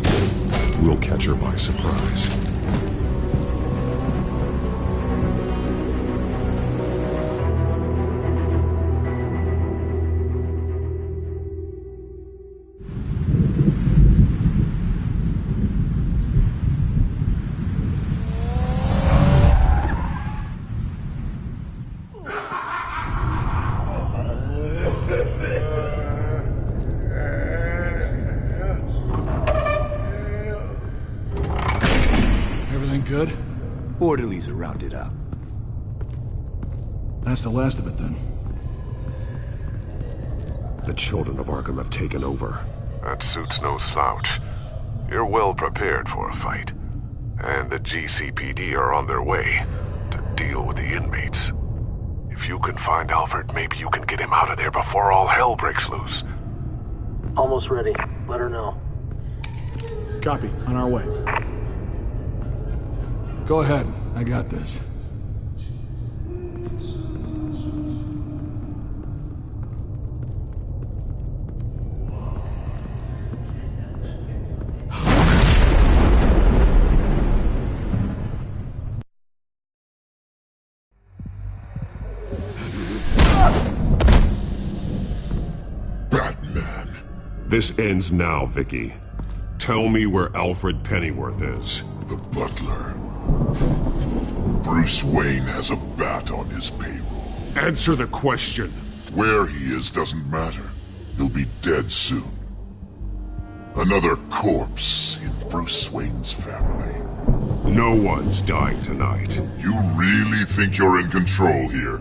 We'll catch her by surprise. Good? Orderlies are rounded up. That's the last of it, then. The children of Arkham have taken over. That suit's no slouch. You're well prepared for a fight. And the GCPD are on their way to deal with the inmates. If you can find Alfred, maybe you can get him out of there before all hell breaks loose. Almost ready. Let her know. Copy. On our way. Go ahead. I got this. Batman. This ends now, Vicky. Tell me where Alfred Pennyworth is. The butler. Bruce Wayne has a bat on his payroll. Answer the question. Where he is doesn't matter. He'll be dead soon. Another corpse in Bruce Wayne's family. No one's dying tonight. You really think you're in control here?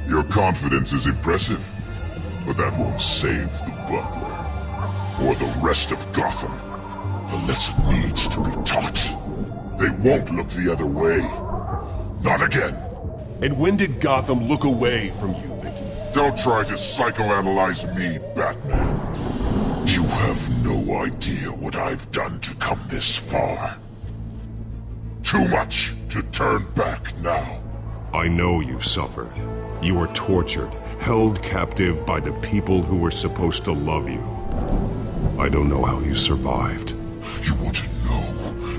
Your confidence is impressive, but that won't save the butler or the rest of Gotham. A lesson needs to be taught. They won't look the other way. Not again. And when did Gotham look away from you, Vicky? Don't try to psychoanalyze me, Batman. You have no idea what I've done to come this far. Too much to turn back now. I know you suffered. You were tortured, held captive by the people who were supposed to love you. I don't know how you survived. You want to know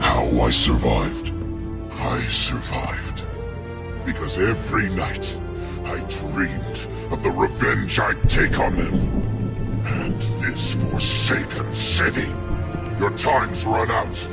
how I survived? I survived because every night I dreamed of the revenge I'd take on them. And this forsaken city. Your time's run out.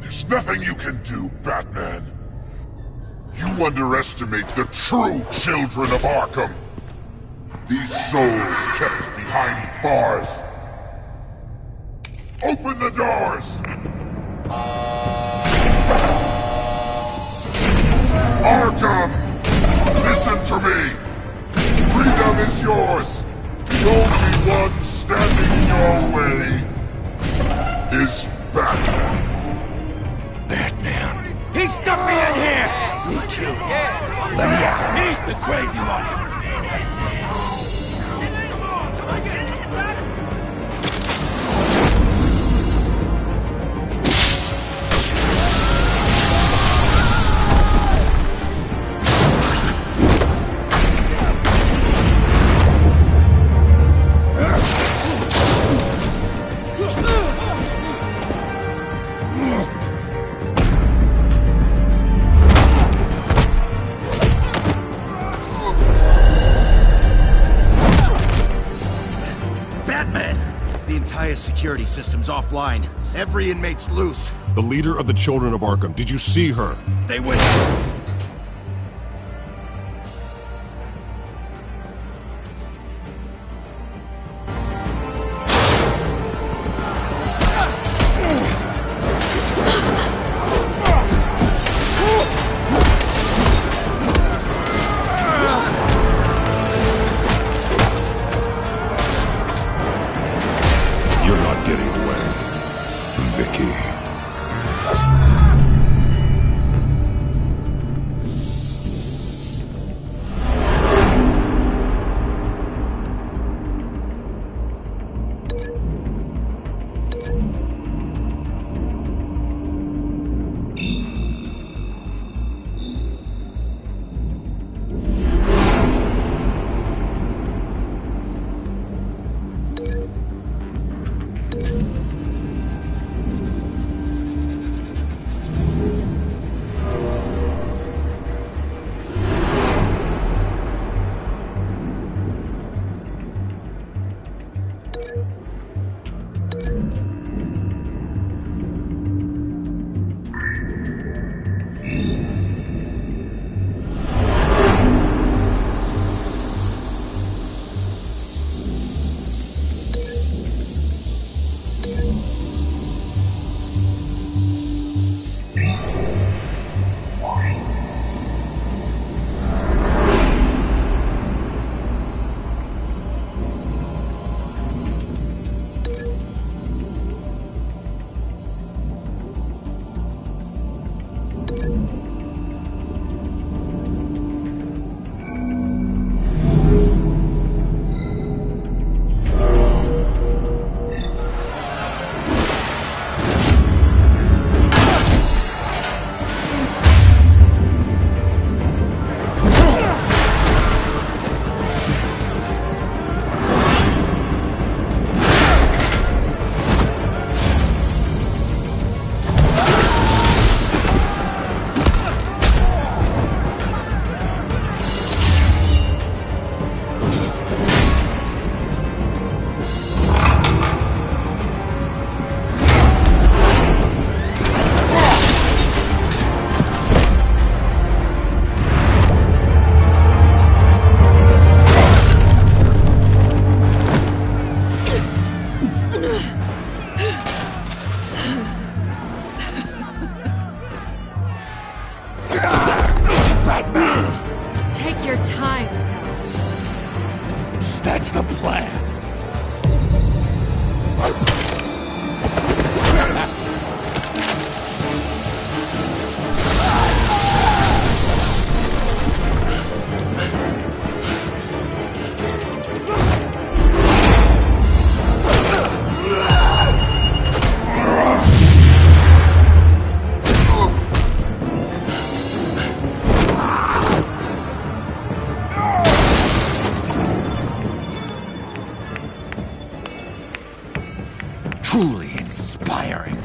There's nothing you can do, Batman. You underestimate the true children of Arkham. These souls kept behind bars. Open the doors! Arkham! Listen to me! Freedom is yours! The only one standing in your way is Batman. Batman. He stuck me in here! Me too. Let me out. He's the crazy one! Security system's offline. Every inmate's loose. The leader of the Children of Arkham, did you see her? They went... Take your time, Silas. That's the plan. Truly inspiring.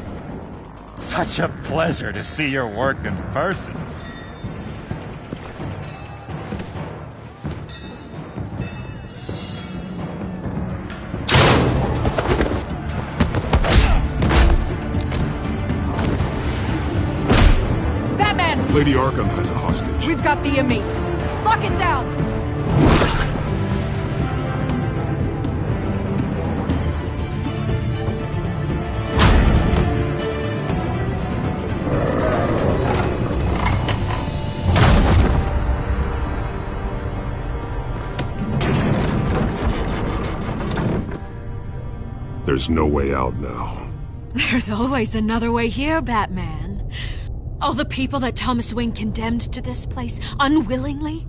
Such a pleasure to see your work in person. Batman! Lady Arkham has a hostage. We've got the inmates. Lock it down! There's no way out now. There's always another way here, Batman. All the people that Thomas Wayne condemned to this place unwillingly,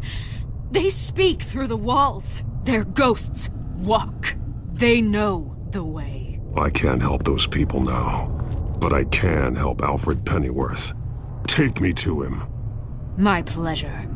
they speak through the walls. Their ghosts walk. They know the way. I can't help those people now, but I can help Alfred Pennyworth. Take me to him. My pleasure.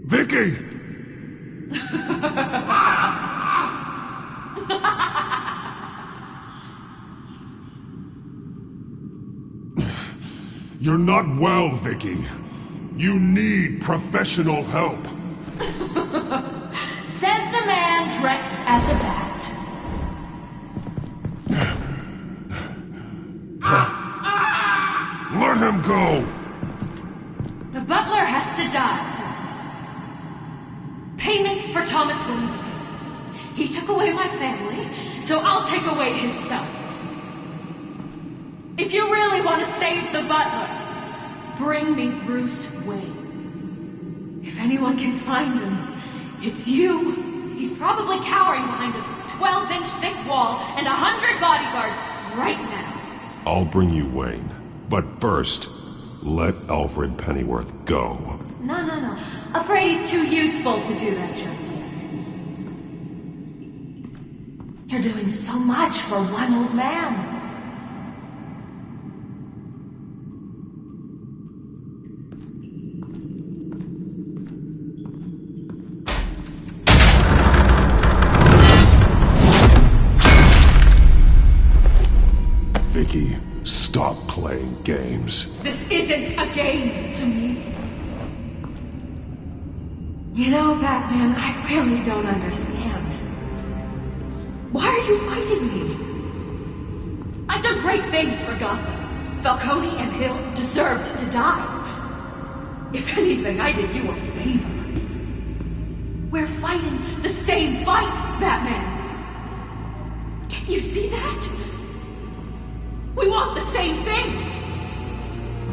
Vicky! You're not well, Vicky. You need professional help. Says the man dressed as a bat. Let him go! The butler has to die. Payment for Thomas Wayne's sins. He took away my family, so I'll take away his sons. If you really want to save the butler, bring me Bruce Wayne. If anyone can find him, it's you. He's probably cowering behind a 12-inch thick wall and 100 bodyguards right now. I'll bring you Wayne. But first, let Alfred Pennyworth go. No. Afraid he's too useful to do that just yet. You're doing so much for one old man. Vicky, stop playing games. This isn't a game to me. You know, Batman, I really don't understand. Why are you fighting me? I've done great things for Gotham. Falcone and Hill deserved to die. If anything, I did you a favor. We're fighting the same fight, Batman. Can't you see that? We want the same things.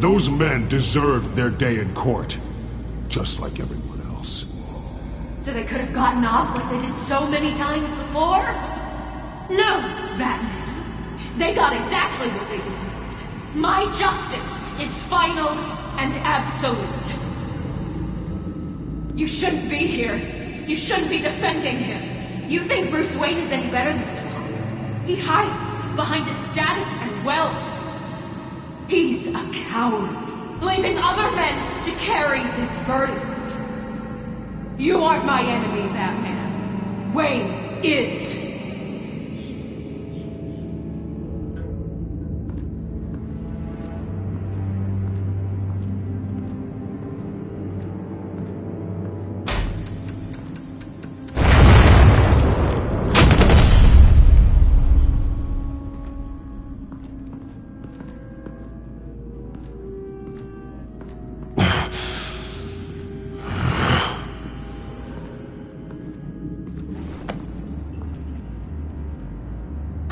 Those men deserved their day in court, just like everyone else. So they could have gotten off like they did so many times before? No, Batman. They got exactly what they deserved. My justice is final and absolute. You shouldn't be here. You shouldn't be defending him. You think Bruce Wayne is any better than his father? He hides behind his status and wealth. He's a coward, leaving other men to carry his burdens. You aren't my enemy, Batman. Wayne is.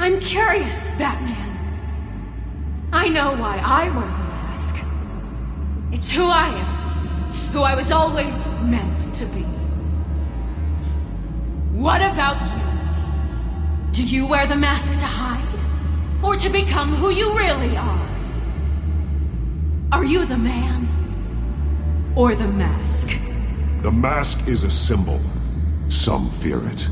I'm curious, Batman. I know why I wear the mask. It's who I am. Who I was always meant to be. What about you? Do you wear the mask to hide? Or to become who you really are? Are you the man? Or the mask? The mask is a symbol. Some fear it.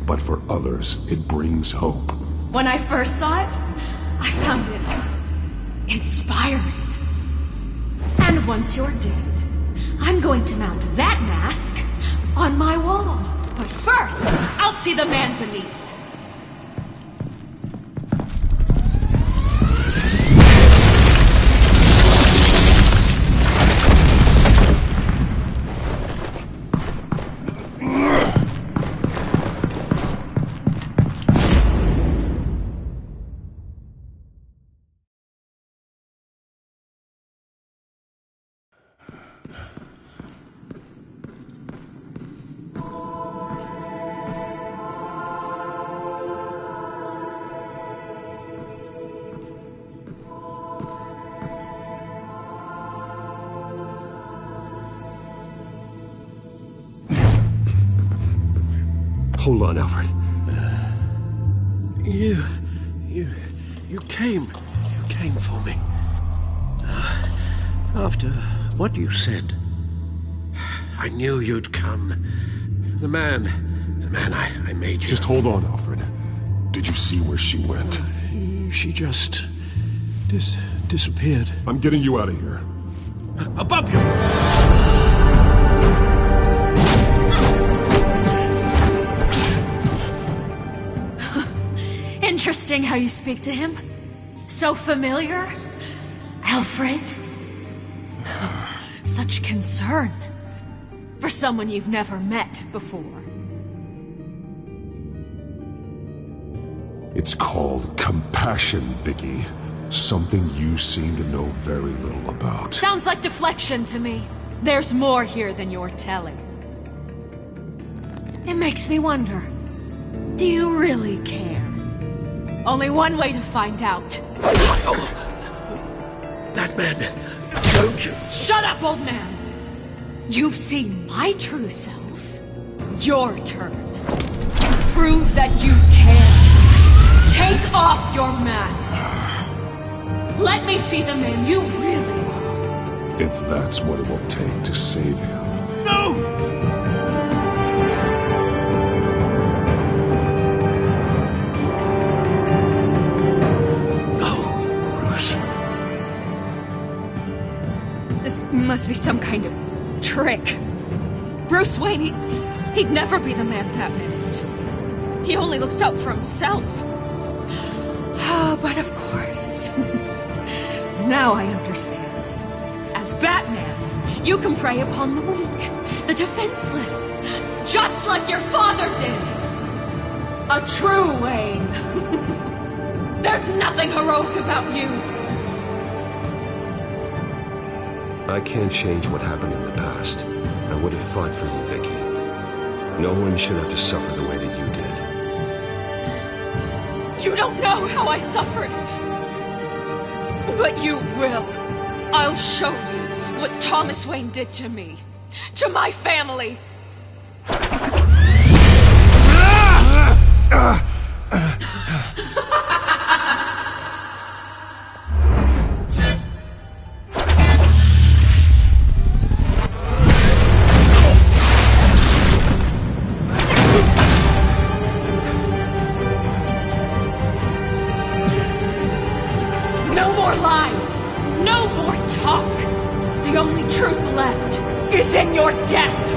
But for others, it brings hope. When I first saw it, I found it inspiring. And once you're dead, I'm going to mount that mask on my wall. But first, I'll see the man beneath. Hold on, Alfred. You came for me. After what you said, I knew you'd come. The man I made you. Just hold on, Alfred. Did you see where she went? She just disappeared. I'm getting you out of here. Above you! Interesting how you speak to him. So familiar. Alfred. Such concern. For someone you've never met before. It's called compassion, Vicky. Something you seem to know very little about. Sounds like deflection to me. There's more here than you're telling. It makes me wonder. Do you really care? Only one way to find out. Batman, don't you? Shut up, old man! You've seen my true self. Your turn. Prove that you can. Take off your mask. Let me see the man you really are. If that's what it will take to save him. No! Must be some kind of trick. Bruce Wayne, he'd never be the man Batman is. He only looks out for himself. But of course. Now I understand. As Batman, you can prey upon the weak, the defenseless, just like your father did. A true Wayne. There's nothing heroic about you. I can't change what happened in the past. I would have fought for you, Vicky. No one should have to suffer the way that you did. You don't know how I suffered. But you will. I'll show you what Thomas Wayne did to me. To my family. No more lies. No more talk. The only truth left is in your death.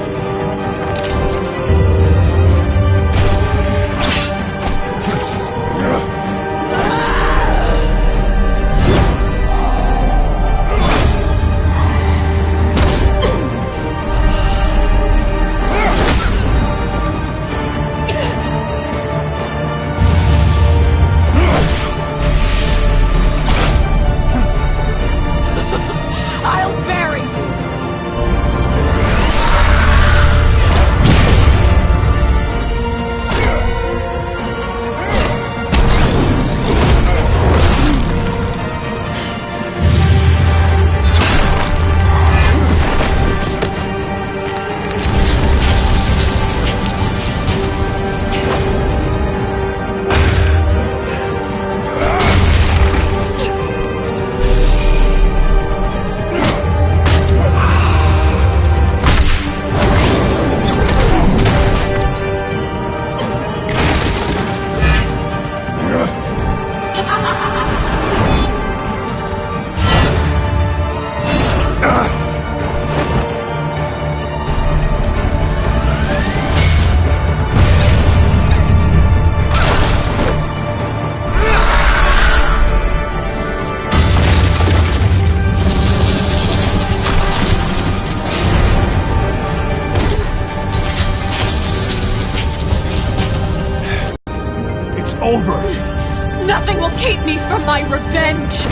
I'll bury you. Over. Nothing will keep me from my revenge.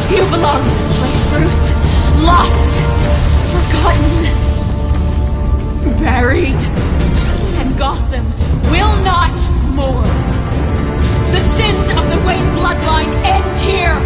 You belong in this place, Bruce. Lost, forgotten, buried. And Gotham will not mourn. The sins of the Wayne bloodline end here.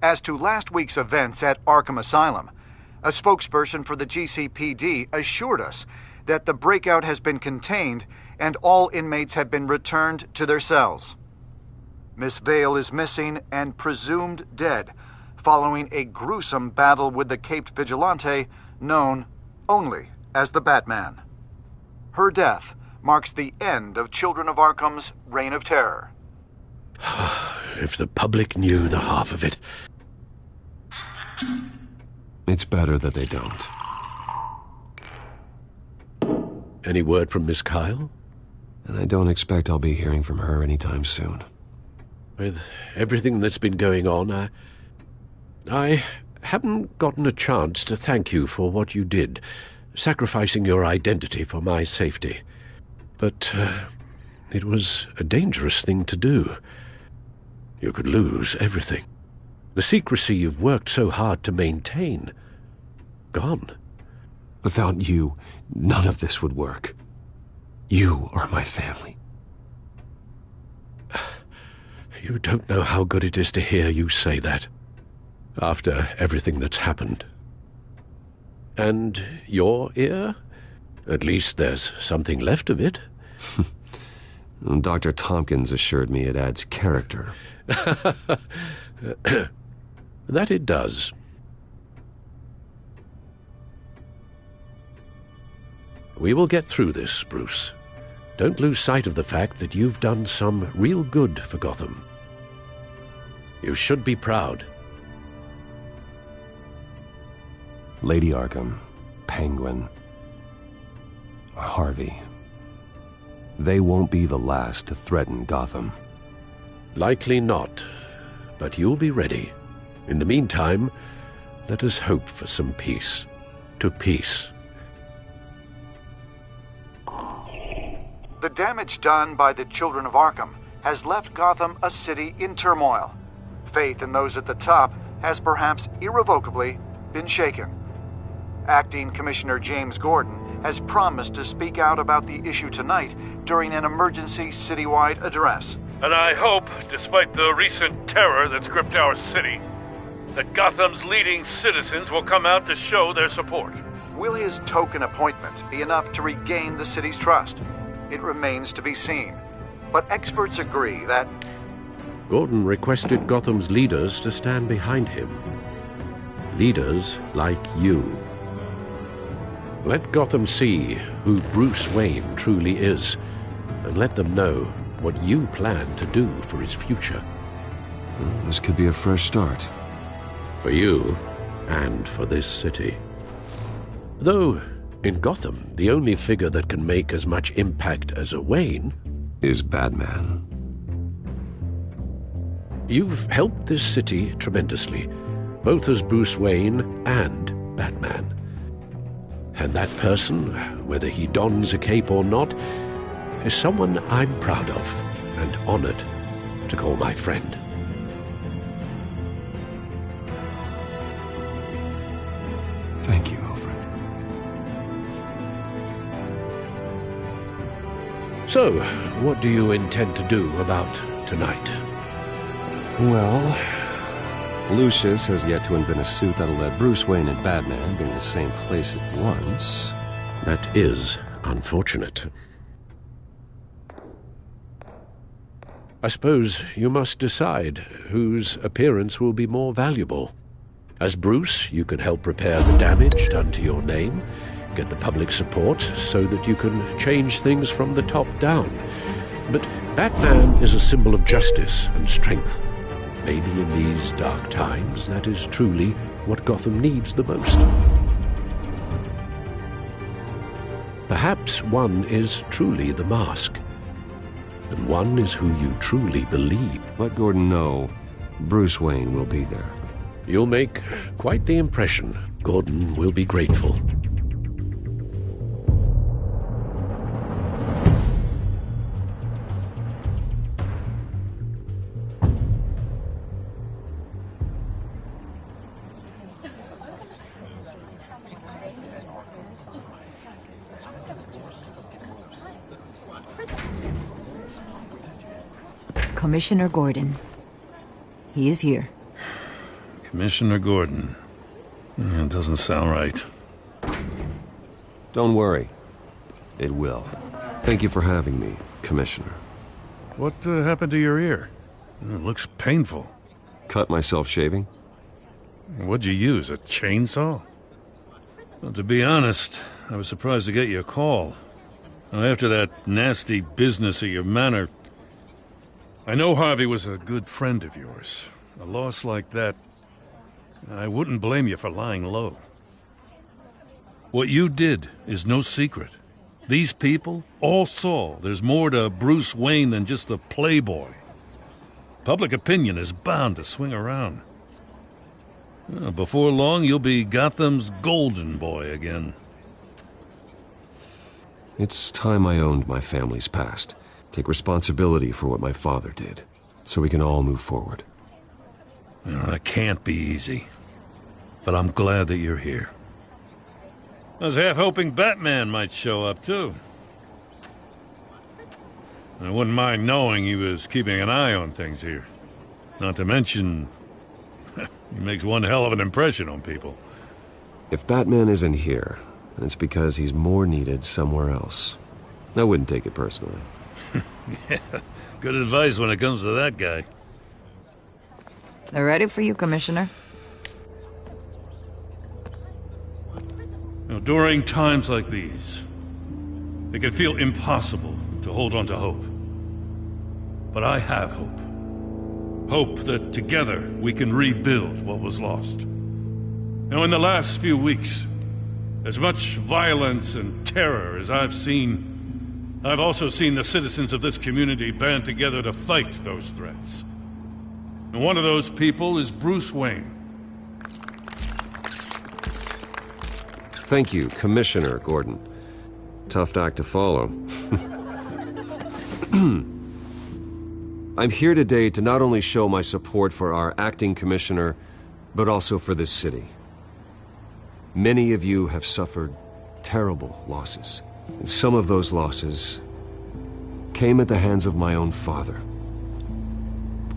As to last week's events at Arkham Asylum, a spokesperson for the GCPD assured us that the breakout has been contained and all inmates have been returned to their cells. Miss Vale is missing and presumed dead, following a gruesome battle with the caped vigilante known only as the Batman. Her death marks the end of Children of Arkham's reign of terror. If the public knew the half of it. It's better that they don't. Any word from Miss Kyle? And I don't expect I'll be hearing from her anytime soon. With everything that's been going on, I haven't gotten a chance to thank you for what you did, sacrificing your identity for my safety. But it was a dangerous thing to do. You could lose everything. The secrecy you've worked so hard to maintain. Gone. Without you, none of this would work. You are my family. You don't know how good it is to hear you say that. After everything that's happened. And your ear? At least there's something left of it. Dr. Tompkins assured me it adds character. That it does. We will get through this, Bruce. Don't lose sight of the fact that you've done some real good for Gotham. You should be proud. Lady Arkham, Penguin, Harvey. They won't be the last to threaten Gotham. Likely not, but you'll be ready. In the meantime, let us hope for some peace. To peace. The damage done by the Children of Arkham has left Gotham a city in turmoil. Faith in those at the top has perhaps irrevocably been shaken. Acting Commissioner James Gordon has promised to speak out about the issue tonight during an emergency citywide address. And I hope, despite the recent terror that's gripped our city, that Gotham's leading citizens will come out to show their support. Will his token appointment be enough to regain the city's trust? It remains to be seen. But experts agree that Gordon requested Gotham's leaders to stand behind him. Leaders like you. Let Gotham see who Bruce Wayne truly is, and let them know what you plan to do for his future. This could be a fresh start. For you, and for this city. Though, in Gotham, the only figure that can make as much impact as a Wayne is Batman. You've helped this city tremendously, both as Bruce Wayne and Batman. And that person, whether he dons a cape or not, is someone I'm proud of and honored to call my friend. Thank you, Alfred. So, what do you intend to do about tonight? Well, Lucius has yet to invent a suit that'll let Bruce Wayne and Batman be in the same place at once. That is unfortunate. I suppose you must decide whose appearance will be more valuable. As Bruce, you can help repair the damage done to your name, get the public support so that you can change things from the top down. But Batman is a symbol of justice and strength. Maybe in these dark times, that is truly what Gotham needs the most. Perhaps one is truly the mask, and one is who you truly believe. Let Gordon know Bruce Wayne will be there. You'll make quite the impression. Gordon will be grateful. Commissioner Gordon. He is here. Commissioner Gordon. It doesn't sound right. Don't worry. It will. Thank you for having me, Commissioner. What happened to your ear? It looks painful. Cut myself shaving? What'd you use, a chainsaw? Well, to be honest, I was surprised to get your call. After that nasty business of your manor, I know Harvey was a good friend of yours. A loss like that, I wouldn't blame you for lying low. What you did is no secret. These people all saw there's more to Bruce Wayne than just the playboy. Public opinion is bound to swing around. Before long, you'll be Gotham's golden boy again. It's time I owned my family's past. Take responsibility for what my father did, so we can all move forward. That can't be easy. But I'm glad that you're here. I was half hoping Batman might show up, too. I wouldn't mind knowing he was keeping an eye on things here. Not to mention, he makes one hell of an impression on people. If Batman isn't here, it's because he's more needed somewhere else. I wouldn't take it personally. Yeah, good advice when it comes to that guy. They're ready for you, Commissioner. During times like these, it can feel impossible to hold on to hope. But I have hope. Hope that together we can rebuild what was lost. In the last few weeks, as much violence and terror as I've seen, I've also seen the citizens of this community band together to fight those threats. And one of those people is Bruce Wayne. Thank you, Commissioner Gordon. Tough act to follow. I'm here today to not only show my support for our acting commissioner, but also for this city. Many of you have suffered terrible losses, and some of those losses came at the hands of my own father,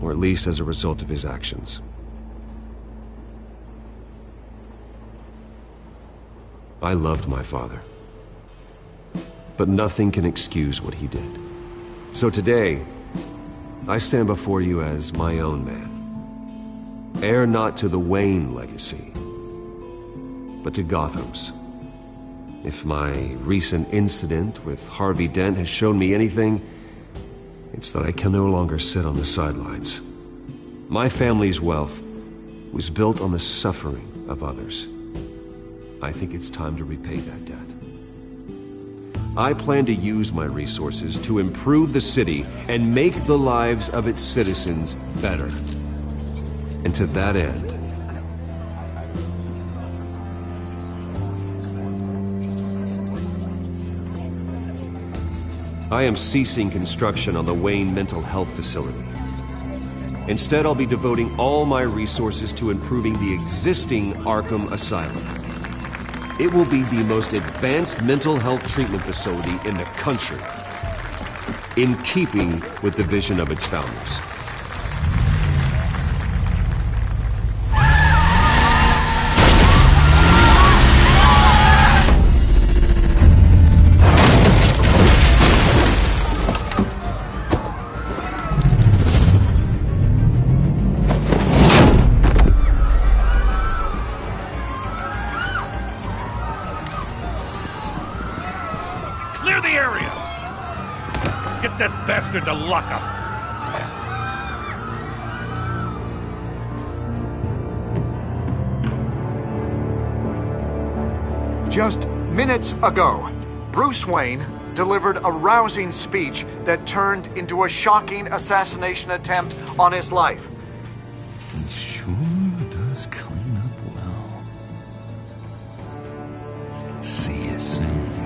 or at least as a result of his actions. I loved my father, but nothing can excuse what he did. So today, I stand before you as my own man, heir not to the Wayne legacy, but to Gotham's. If my recent incident with Harvey Dent has shown me anything, it's that I can no longer sit on the sidelines. My family's wealth was built on the suffering of others. I think it's time to repay that debt. I plan to use my resources to improve the city and make the lives of its citizens better. And to that end, I am ceasing construction on the Wayne Mental Health Facility. Instead, I'll be devoting all my resources to improving the existing Arkham Asylum. It will be the most advanced mental health treatment facility in the country, in keeping with the vision of its founders. Bastard to lock up. Just minutes ago, Bruce Wayne delivered a rousing speech that turned into a shocking assassination attempt on his life. He sure does clean up well. See you soon.